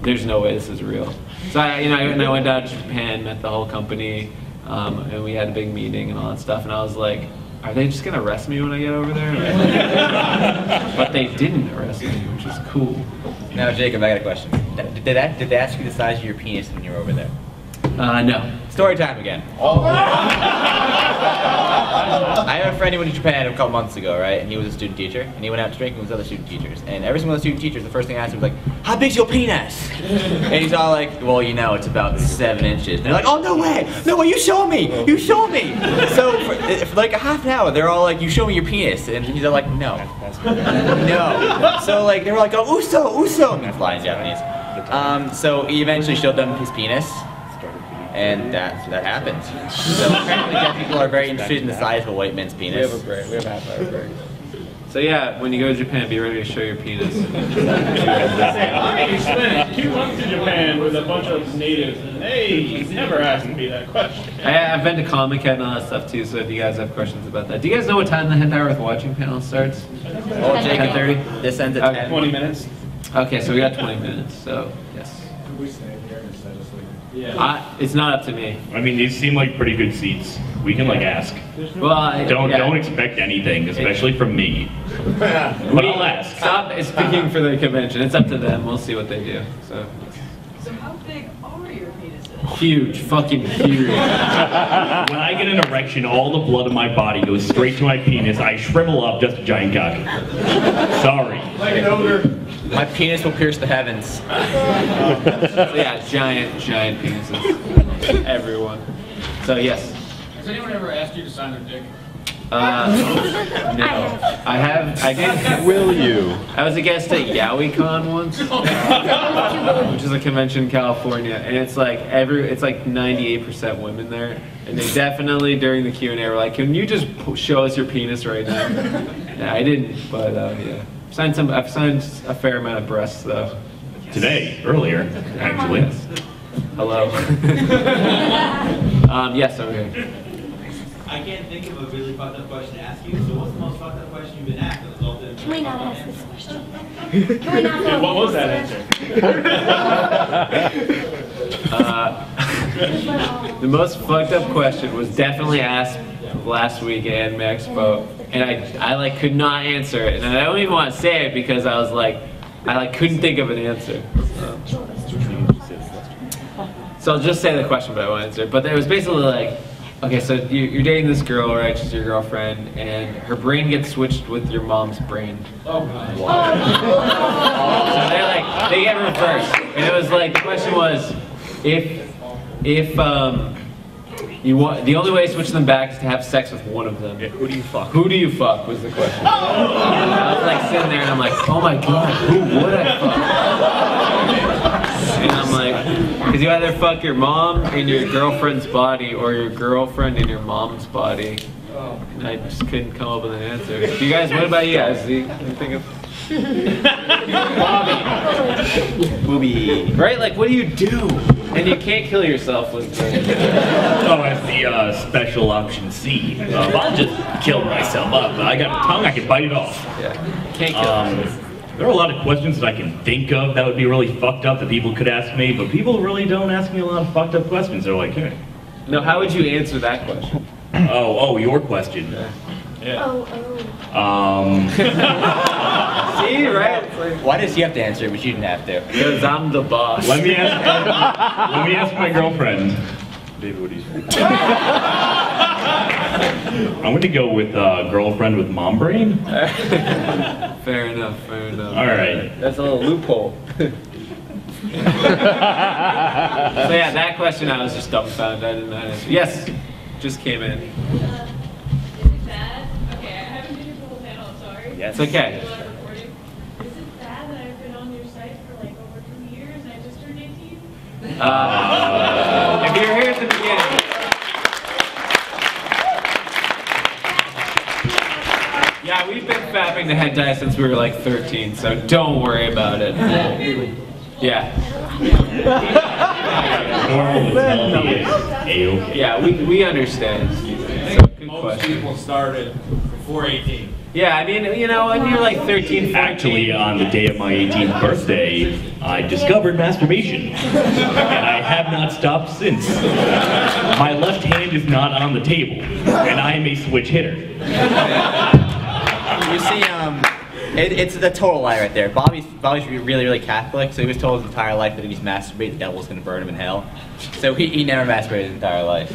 there's no way this is real. So I went down to Japan, met the whole company, and we had a big meeting and all that stuff. And I was like, are they just gonna arrest me when I get over there? But they didn't arrest me, which is cool. Now, Jacob, I got a question. Did they ask you the size of your penis when you were over there? No. Story time again. Oh. I have a friend who went to Japan a couple months ago, right? And he was a student teacher, and he went out drinking with other student teachers. And every single student teacher, the first thing I asked him was like, "How big's your penis?" And he's all like, "Well, you know, it's about 7 inches." And they're like, "Oh, no way! No way! You show me! You show me!" So for like a half an hour, they're all like, "You show me your penis," and he's all like, "No, no." So like they were like, "Oh, uso, uso," and flying Japanese. So he eventually showed them his penis. And that happened. So apparently deaf people are very interested in the size of a white man's penis. We have a break. We have a half-hour break. So yeah, when you go to Japan, be ready to show your penis. I spent 2 months in Japan with a bunch of natives, and they never asked me that question. I've been to Comic-Con and all that stuff too, so if you guys have questions about that. Do you guys know what time the Hentai Worth Watching panel starts? Oh, Jacob, 10:30? This ends at 10. 20 minutes. Okay, so we got 20 minutes, so yes. Could we stay here instead of sleeping? Yeah. It's not up to me. I mean, these seem like pretty good seats. We can like ask. Well, Don't expect anything, especially from me. But I'll ask. Stop speaking for the convention. It's up to them. We'll see what they do. So how big are your penises? huge, fucking huge. When I get an erection, all the blood in my body goes straight to my penis. I shrivel up just a giant cock. Sorry. Like an ogre. My penis will pierce the heavens. So yeah, giant penises. Everyone. So yes. Has anyone ever asked you to sign their dick? No. I did. Will you? I was a guest at YowieCon once, which is a convention in California, and it's like 98% women there, and they definitely during the Q&A were like, "Can you just show us your penis right now?" Yeah, I didn't, but yeah, I've signed a fair amount of breasts though. Today, earlier, actually. Yes. Hello. Yes, over here. I can't think of a really fucked up question to ask you, so what's the most fucked up question you've been asked that resulted in... Can we not ask this question? Can we not What was that answer? The most fucked up question was definitely asked last week at Anime Expo, and I like could not answer it, and I don't even want to say it because I was like, I couldn't think of an answer. So I'll just say the question, but I won't answer it. But it was basically like, okay, so you're dating this girl, right? She's your girlfriend, and her brain gets switched with your mom's brain. Oh, God. So they get reversed, and it was like the question was, if you want, the only way to switch them back is to have sex with one of them. Yeah, who do you fuck? Who do you fuck was the question. I was like sitting there and I'm like, oh my god, who would I fuck? And I'm like, because you either fuck your mom in your girlfriend's body or your girlfriend in your mom's body. And I just couldn't come up with an answer. You guys, what about you guys? Do you think of? Booby. Right? Like, what do you do? And you can't kill yourself with the... Oh, that's the special option C. I'll just kill myself up. I got a tongue, I can bite it off. Yeah. Can't kill yourself. There are a lot of questions that I can think of that would be really fucked up that people could ask me, but people really don't ask me a lot of fucked up questions. They're like, hey. No, how would you answer that question? Oh, your question. Oh. See, right? Why does he have to answer it, but you didn't have to? Because I'm the boss. Let me ask my girlfriend. David, what do you think? I'm going to go with girlfriend with mom brain. Fair enough, fair enough. All right. That's a little loophole. So yeah, that question I was just dumbfounded. I didn't know how to answer. Yes, just came in. Is it bad? Okay, I haven't been here for the whole panel, I'm sorry. Yes. It's okay. Is it bad that I've been on your site for like over 2 years and I just turned 18? If you're here at the beginning. Yeah, we've been fapping the hentai since we were like 13, so don't worry about it. Yeah. Yeah, we understand. So, good Most question. people started before 18. Yeah, I mean, you know, when you're like 13, 14. Actually, on the day of my 18th birthday, I discovered masturbation. And I have not stopped since. My left hand is not on the table, and I am a switch hitter. You see, it's the total lie right there. Bobby's really Catholic, so he was told his entire life that if he's masturbated, the devil's gonna burn him in hell. So he never masturbated his entire life.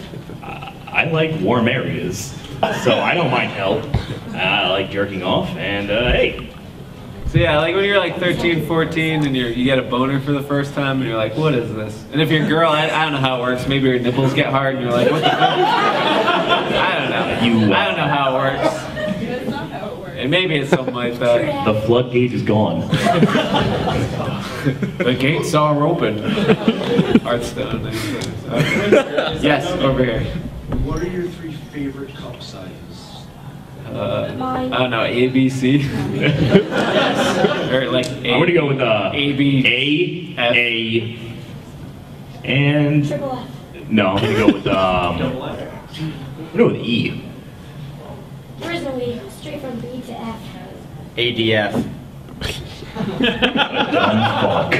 I like warm areas, so I don't mind help. I like jerking off, and hey. So yeah, like when you're like 13, 14, and you get a boner for the first time, and you're like, what is this? And if you're a girl, I don't know how it works. Maybe your nipples get hard, and you're like, what the fuck? I don't know. I don't know how it works. That's not how it works. And maybe it's something like that. The floodgate is gone. The gates are open. Hearthstone. Yes, over here. What are your 3 favorite cup sizes? I don't know, A, B, C. Or like A. I'm gonna go with A, B, A, and Triple F. no, I'm gonna go with I'm gonna go with E. There is no E. Straight from B to F. ADF. Dumb fuck.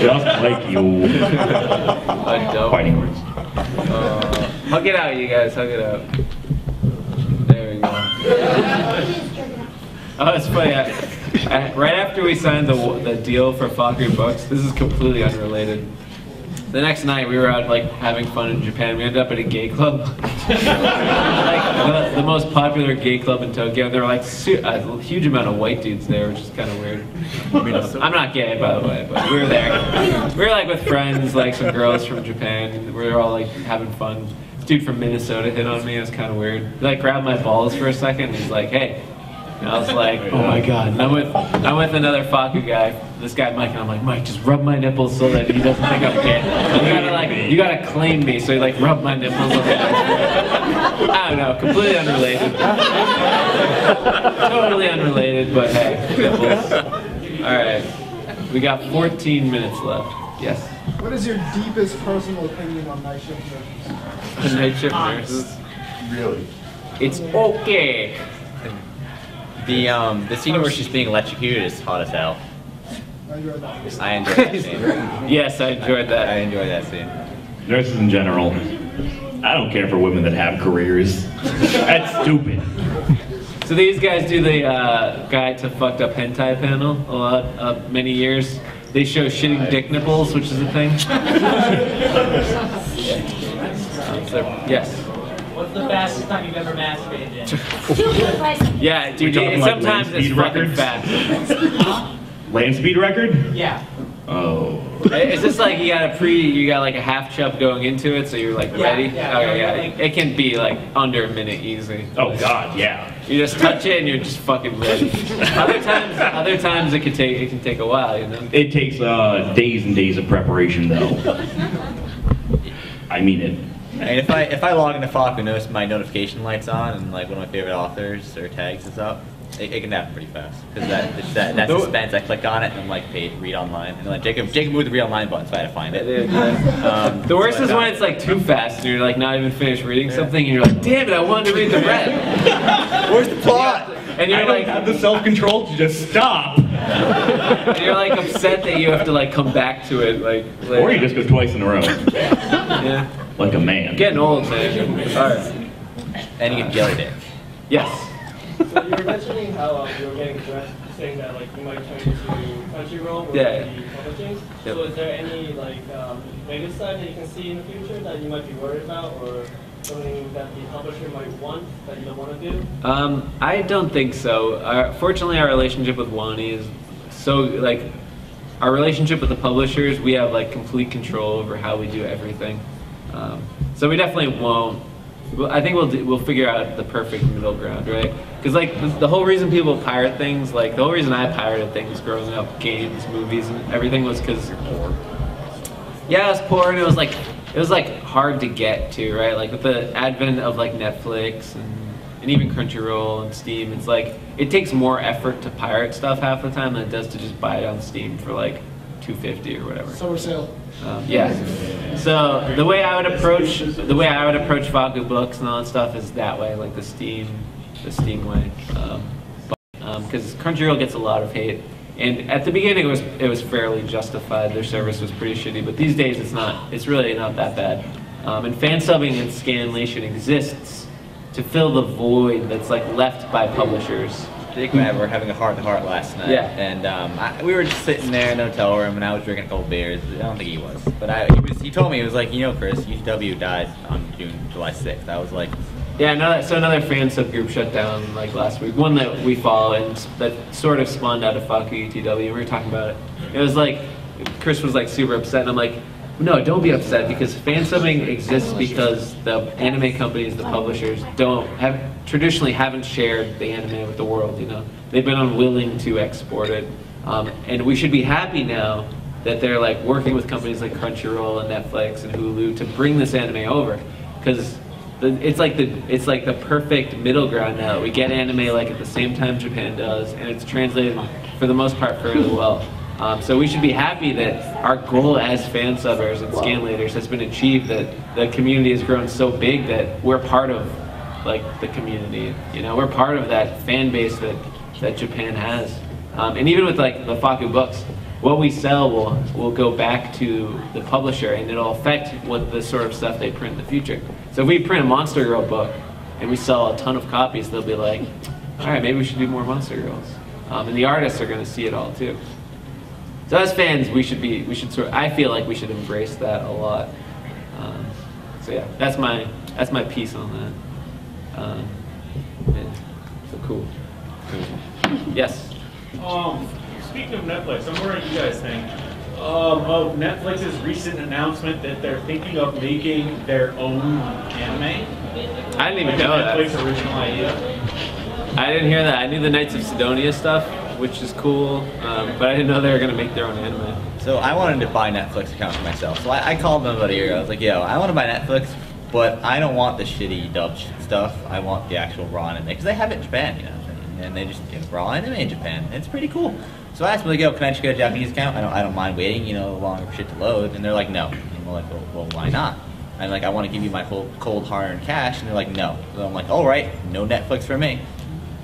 Just like you. Fighting words. Hug it out, you guys. Hug it out. There we go. Oh, it's funny. Right after we signed the deal for FAKKU books, this is completely unrelated. The next night we were out like having fun in Japan. We ended up at a gay club, like the most popular gay club in Tokyo. There were like a huge amount of white dudes there, which is kind of weird. I'm not gay, by the way, but we were there. We were like with friends, like some girls from Japan. We were all like having fun. This dude from Minnesota hit on me. It was kind of weird. He like grabbed my balls for a second. And he's like, "Hey." And I was like, oh my god. And I'm with another FAKKU guy, this guy Mike, and I'm like, Mike, just rub my nipples so that he doesn't think I'm gay. You gotta claim me, so he like rubbed my nipples. I don't know, completely unrelated. Totally unrelated, but hey, nipples. Alright, we got 14 minutes left. Yes? What is your deepest personal opinion on night shift nurses? Night shift nurses? Really? It's okay. The scene where she's being electrocuted is hot as hell. I enjoyed that. I enjoyed that scene. Yes, I enjoyed that. I enjoyed that scene. Nurses in general. I don't care for women that have careers. That's stupid. So these guys do the Guide to Fucked Up Hentai panel a lot, many years. They show shitting dick nipples, which is a thing. Yes. What's the fastest time you've ever masturbated? Yeah, dude, sometimes it's fucking fast. Land speed record? Yeah. Oh. Is this like you got like a half chub going into it, so you're like ready? Yeah. Okay, yeah. It can be like under a minute easy. Oh god, yeah. You just touch it and you're just fucking ready. Other times it can take a while, you know. It takes days and days of preparation though. I mean it. I mean, if I log into FAKKU and notice my notification light's on and like one of my favorite authors or tags is up, it can happen pretty fast. Because that suspense, I click on it and I'm like, read online. And like Jacob moved the read online button, so I had to find it. The worst is when it's like too fast and you're like not even finished reading something and you're like, damn it, I wanted to read the rest. Where's the plot? And you're like, have the self-control to just stop. And you're like upset that you have to like come back to it like later. Or you just go twice in a row. Yeah. Like a man. Getting old, man. Alright. And you get jelly dick. Yes. So you were mentioning how you were getting threats, saying that like you might turn into Crunchyroll or Yeah. the publishing. Yep. So is there any like negative side that you can see in the future that you might be worried about, or something that the publisher might want that you don't want to do? I don't think so. Fortunately, our relationship with Wani is so like our relationship with the publishers. We have like complete control over how we do everything. So we definitely won't. I think we'll figure out the perfect middle ground, right? Because like the whole reason people pirate things, like the whole reason I pirated things growing up, games, movies, and everything was because you're poor. Yeah, I was poor, and it was like hard to get to, right? Like with the advent of like Netflix and even Crunchyroll and Steam, it's like it takes more effort to pirate stuff half the time than it does to just buy it on Steam for like $2.50 or whatever. Summer sale. Yeah. So the way I would approach FAKKU books and all that stuff is that way, like the Steam way. Because Crunchyroll gets a lot of hate, and at the beginning it was fairly justified. Their service was pretty shitty, but these days it's not. It's really not that bad. And fan subbing and scanlation exists to fill the void that's like left by publishers Jake and I were having a heart-to-heart last night. Yeah. And we were just sitting there in the hotel room, and I was drinking a couple beers. I don't think he was. But he told me, he was like, you know, Chris, UW died on July 6th. I was like... Yeah, another fan subgroup shut down like last week. One that we follow and that sort of spawned out of FAKKU UTW. We were talking about it. It was like, Chris was like super upset, and I'm like, no, don't be upset, because fan subbing exists because the anime companies, the publishers, traditionally haven't shared the anime with the world, you know. They've been unwilling to export it. And we should be happy now that they're like working with companies like Crunchyroll and Netflix and Hulu to bring this anime over, because it's like the perfect middle ground now. We get anime like at the same time Japan does, and it's translated for the most part fairly well. So we should be happy that our goal as fan subbers and scanlators has been achieved, that the community has grown so big that we're part of like the community. You know, we're part of that fan base that Japan has. And even with like the FAKKU books, what we sell will go back to the publisher, and it'll affect what the sort of stuff they print in the future. So if we print a Monster Girl book and we sell a ton of copies, they'll be like, all right, maybe we should do more Monster Girls. And the artists are going to see it all too. So as fans, I feel like we should embrace that a lot. So yeah, that's my piece on that. Yeah, so cool. Yes. Speaking of Netflix, I'm wondering what you guys think of Netflix's recent announcement that they're thinking of making their own anime. I didn't even know that. Netflix original idea. I didn't hear that. I knew the Knights of Sidonia stuff, which is cool, but I didn't know they were going to make their own anime. So I wanted to buy a Netflix account for myself. So I called them about a year ago. I was like, yo, I want to buy Netflix, but I don't want the shitty dubbed stuff. I want the actual raw anime, because they have it in Japan, you know. And they just give raw anime in Japan. It's pretty cool. So I asked them, like, yo, can I just get a Japanese account? I don't mind waiting, you know, longer for shit to load. And they're like, no. And we're like, well, why not? I'm like, I want to give you my whole cold hard cash. And they're like, no. So I'm like, all right, no Netflix for me.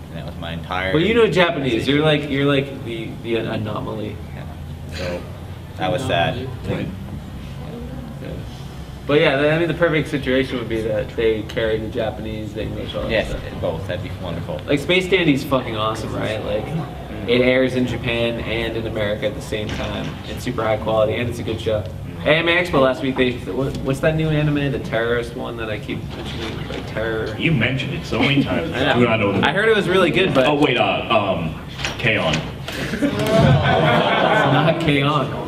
And that was my entire... Well, you know Japanese. You're like the anomaly. Yeah. So that was sad. But yeah, I mean, the perfect situation would be that they carry the Japanese, the English, all that yes, stuff. both. That'd be wonderful. Like, Space Dandy's fucking awesome, right? Like, it airs in Japan and in America at the same time. It's super high quality, and it's a good show. Anime Expo last week, what's that new anime, the terrorist one that I keep mentioning? Like, Terror. You mentioned it so many times. I heard it was really good, but... Oh, wait, K-On! It's not K-On!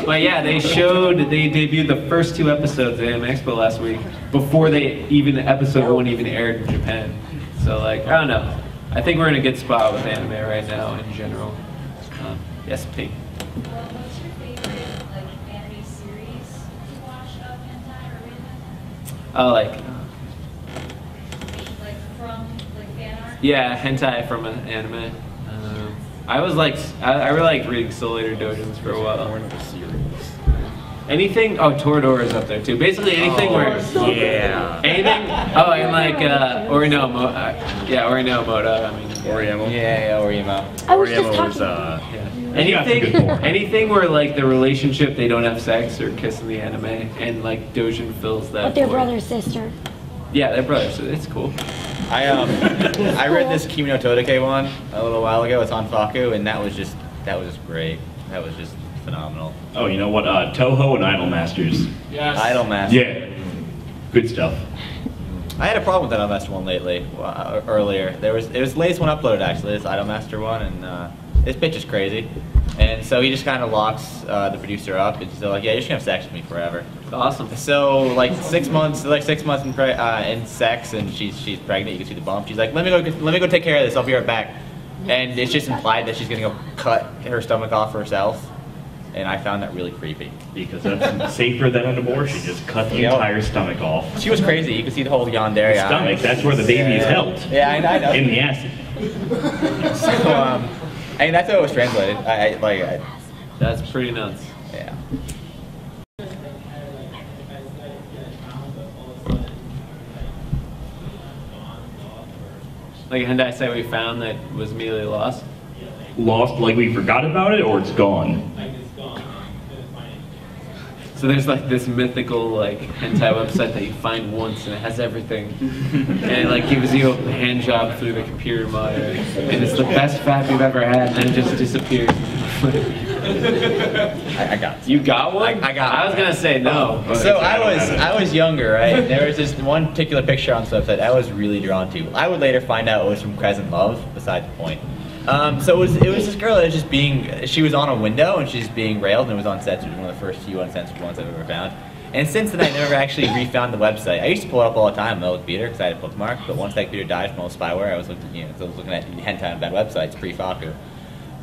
But yeah, they debuted the first 2 episodes of Anime Expo last week before episode 1 even aired in Japan. So like, I don't know. I think we're in a good spot with anime right now in general. Yes, Pete. What's your favorite like anime series to watch of hentai or anime? Oh, like from like fan art? Yeah, hentai from an anime. I really liked reading Soul Eater Dojins for a while. Anything, Toradora is up there too. Basically anything and like, Orinomo, Orinomoto, I mean. Oriemo? Yeah, Oriemo. I was just talking. Anything where like the relationship, they don't have sex or kiss in the anime, and like Dojin fills that But their void. brother, sister. Yeah, they're brothers, so it's cool. I read this Kimi no Todake one a little while ago. It's on FAKKU, and that was just great. That was just phenomenal. Oh, you know what? Toho and Idol Masters. Yes. Idol Master. Yeah. Good stuff. I had a problem with that Idol Master one lately. Earlier, it was the latest one uploaded actually. This Idol Master one, and this bitch is crazy. And so he just kind of locks the producer up, and she's like, "Yeah, you're just gonna have sex with me forever." Awesome. So like 6 months, in sex, and she's pregnant. You can see the bump. She's like, "Let me go take care of this. I'll be right back." And it's just implied that she's gonna go cut her stomach off herself. And I found that really creepy. Because that's safer than an abortion. Just cut the entire stomach off. She was crazy. You could see the whole yandere The stomach, that's where the baby is held. Yeah, I know. In the acid. So, I mean, that's how it was translated. That's pretty nuts. Yeah. Like hentai site we found that was immediately lost? Lost, like we forgot about it, or it's gone? So there's like this mythical like hentai website that you find once and it has everything. And it like gives you a hand job through the computer monitor. And it's the best fap you've ever had and then it just disappears. I got you. You got one? I got I was gonna say no. So I was younger, right? There was this one particular picture on this website I was really drawn to. I would later find out it was from Crescent Love, beside the point. So it was this girl that was just being, she was on a window and she's being railed and it was uncensored. It was one of the first few uncensored ones I've ever found. And since then I never actually refound the website. I used to pull it up all the time on the old computer because I had a bookmark, but once that computer died from all the spyware, I was looking, I was looking at hentai on bad websites, pre-FAKKU.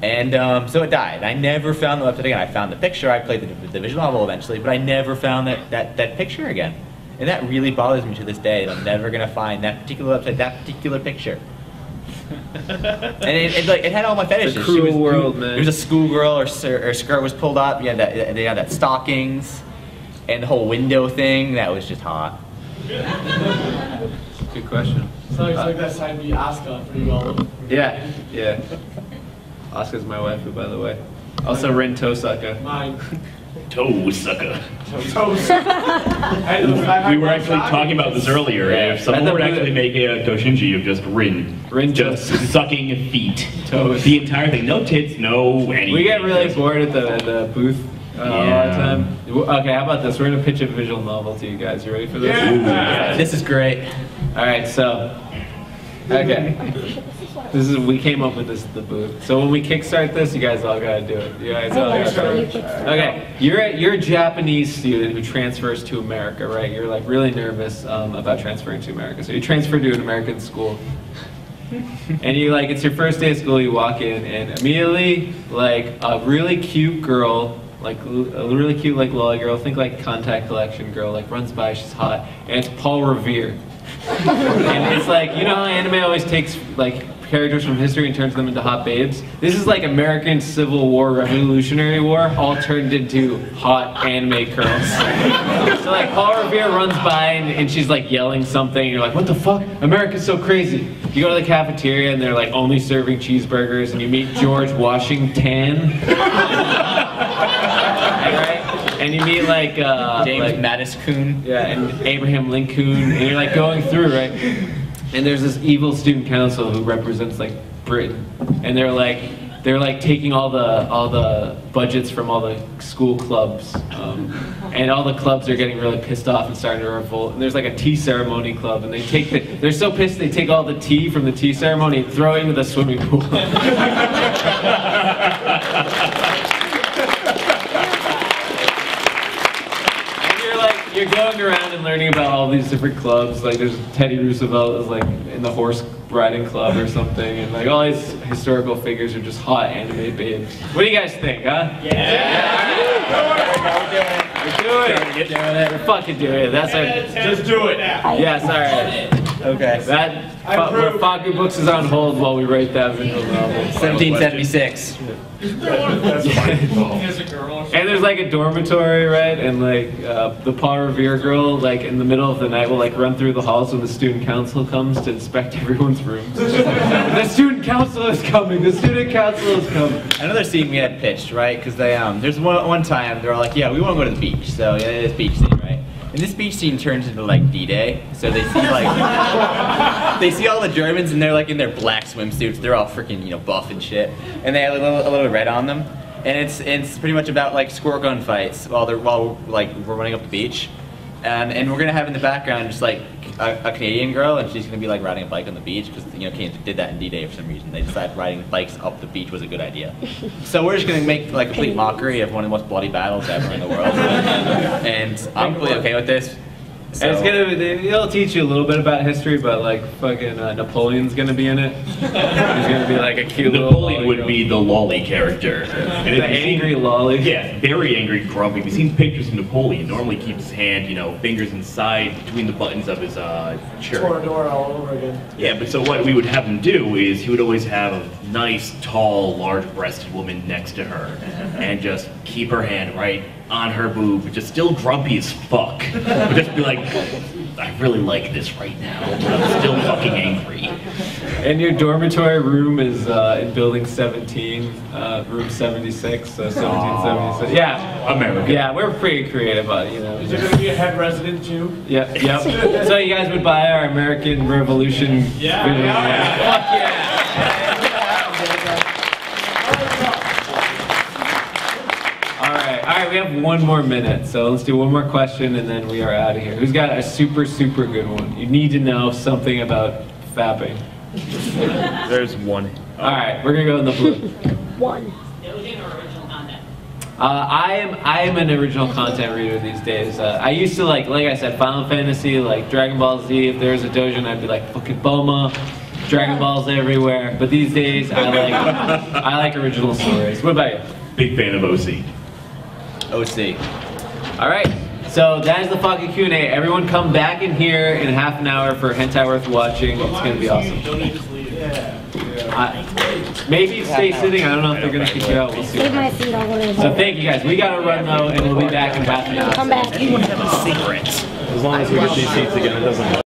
And so it died. I never found the website again. I found the picture, I played the visual novel eventually, but I never found that picture again. And that really bothers me to this day, that I'm never gonna find that particular website, that particular picture. And it had all my fetishes. It's a cruel world, man. There was a schoolgirl, her skirt was pulled up, they had that stockings, and the whole window thing, that was just hot. Good question. So it's like that side B Asuka for you all. Yeah, yeah. Asuka's my waifu, by the way. Also Rin Tosaka. Mine. Toe sucker. We were actually talking about this earlier. If someone were to actually make a Toshinji of just Rin just sucking feet. Toes. The entire thing. No tits, no anything. We get really bored at the booth all the time. Okay, how about this? We're gonna pitch a visual novel to you guys. You ready for this? Yeah. This is great. Alright, so, okay. We came up with this at the booth. So when we kickstart this, you guys all gotta do it. You guys all gotta do it. Okay, you're a Japanese student who transfers to America, right? You're like really nervous about transferring to America. So you transfer to an American school. And you like, it's your first day of school, you walk in and immediately like a really cute girl, like a really cute like lolly girl, think like Contact Collection girl, like runs by, she's hot, and it's Paul Revere. And it's like, you know how anime always takes like characters from history and turns them into hot babes? This is like American Civil War, Revolutionary War, all turned into hot anime curls. So like Paul Revere runs by and she's like yelling something, and you're like, what the fuck? America's so crazy. You go to the cafeteria and they're like only serving cheeseburgers, and you meet George Washington. Right? And you meet like James Madison. Yeah, and Abraham Lincoln, and you're like going through, right? And there's this evil student council who represents like Britain, and they're like taking all the budgets from all the school clubs, and all the clubs are getting really pissed off and starting to revolt. And there's like a tea ceremony club, and they're so pissed they take all the tea from the tea ceremony and throw it into the swimming pool. You're going around and learning about all these different clubs. Like there's Teddy Roosevelt is like in the horse riding club or something, and like all these historical figures are just hot anime babes. What do you guys think, huh? Yeah. We're doing it. We're doing it. We're fucking doing it. That's our. Just do it. Yes. All right. Okay. That FAKKU Books is on hold while we write that visual novel. 1776. And there's like a dormitory, right? And like the Paul Revere girl, like in the middle of the night, will like run through the halls when the student council comes to inspect everyone's rooms. The student council is coming. The student council is coming. Another scene we had pitched, right? Because they there's one time they were like, yeah, we want to go to the beach. So yeah, this beach scene, right? And this beach scene turns into like D-Day. So they see like they see all the Germans and they're like in their black swimsuits. They're all freaking buff and shit, and they have a little red on them. And it's pretty much about like squirt gun fights while we're running up the beach, and we're gonna have in the background just like a Canadian girl, and she's gonna be like riding a bike on the beach because Canadians did that in D-Day for some reason. They decided riding bikes up the beach was a good idea. So we're just gonna make like complete mockery of one of the most bloody battles ever in the world, and I'm completely okay with this. So. And it'll teach you a little bit about history, but like fucking Napoleon's gonna be in it. He's gonna be like a cute Napoleon would be the lolly character. The angry lolly. Yeah, very angry, grumpy. We've seen pictures of Napoleon. Normally keeps his hand, fingers inside between the buttons of his shirt. Toradora all over again. Yeah, but so what we would have him do is he would always have a nice, tall, large-breasted woman next to her, and just keep her hand right on her boob, just still grumpy as fuck. But just be like, I really like this right now, but I'm still fucking angry. And your dormitory room is in building 17, room 76, so 1776. Yeah, America. Yeah, we're pretty creative, you know. Is there going to be a head resident too? Yep. So you guys would buy our American Revolution? Yeah. Fuck yeah. All right, we have one more minute, so let's do one more question and then we are out of here. Who's got a super good one? You need to know something about fapping. There's one. All right, we're gonna go in the blue. One. I am an original content reader these days. I used to like I said, Final Fantasy, like Dragon Ball Z. If there was a doujin, I'd be like fucking Boma, Dragon Balls everywhere. But these days, I like original stories. What about you? Big fan of OC. OC. All right. So that is the FAKKU Q&A. Everyone come back in here in half an hour for Hentai Worth Watching. It's going to be awesome. Maybe stay sitting. I don't know if they're going to kick you out. We'll see. Leave my seat all over. So thank you guys. We got to run though, and we'll be back in half an hour. Come back. As long as we get these seats again, it doesn't matter.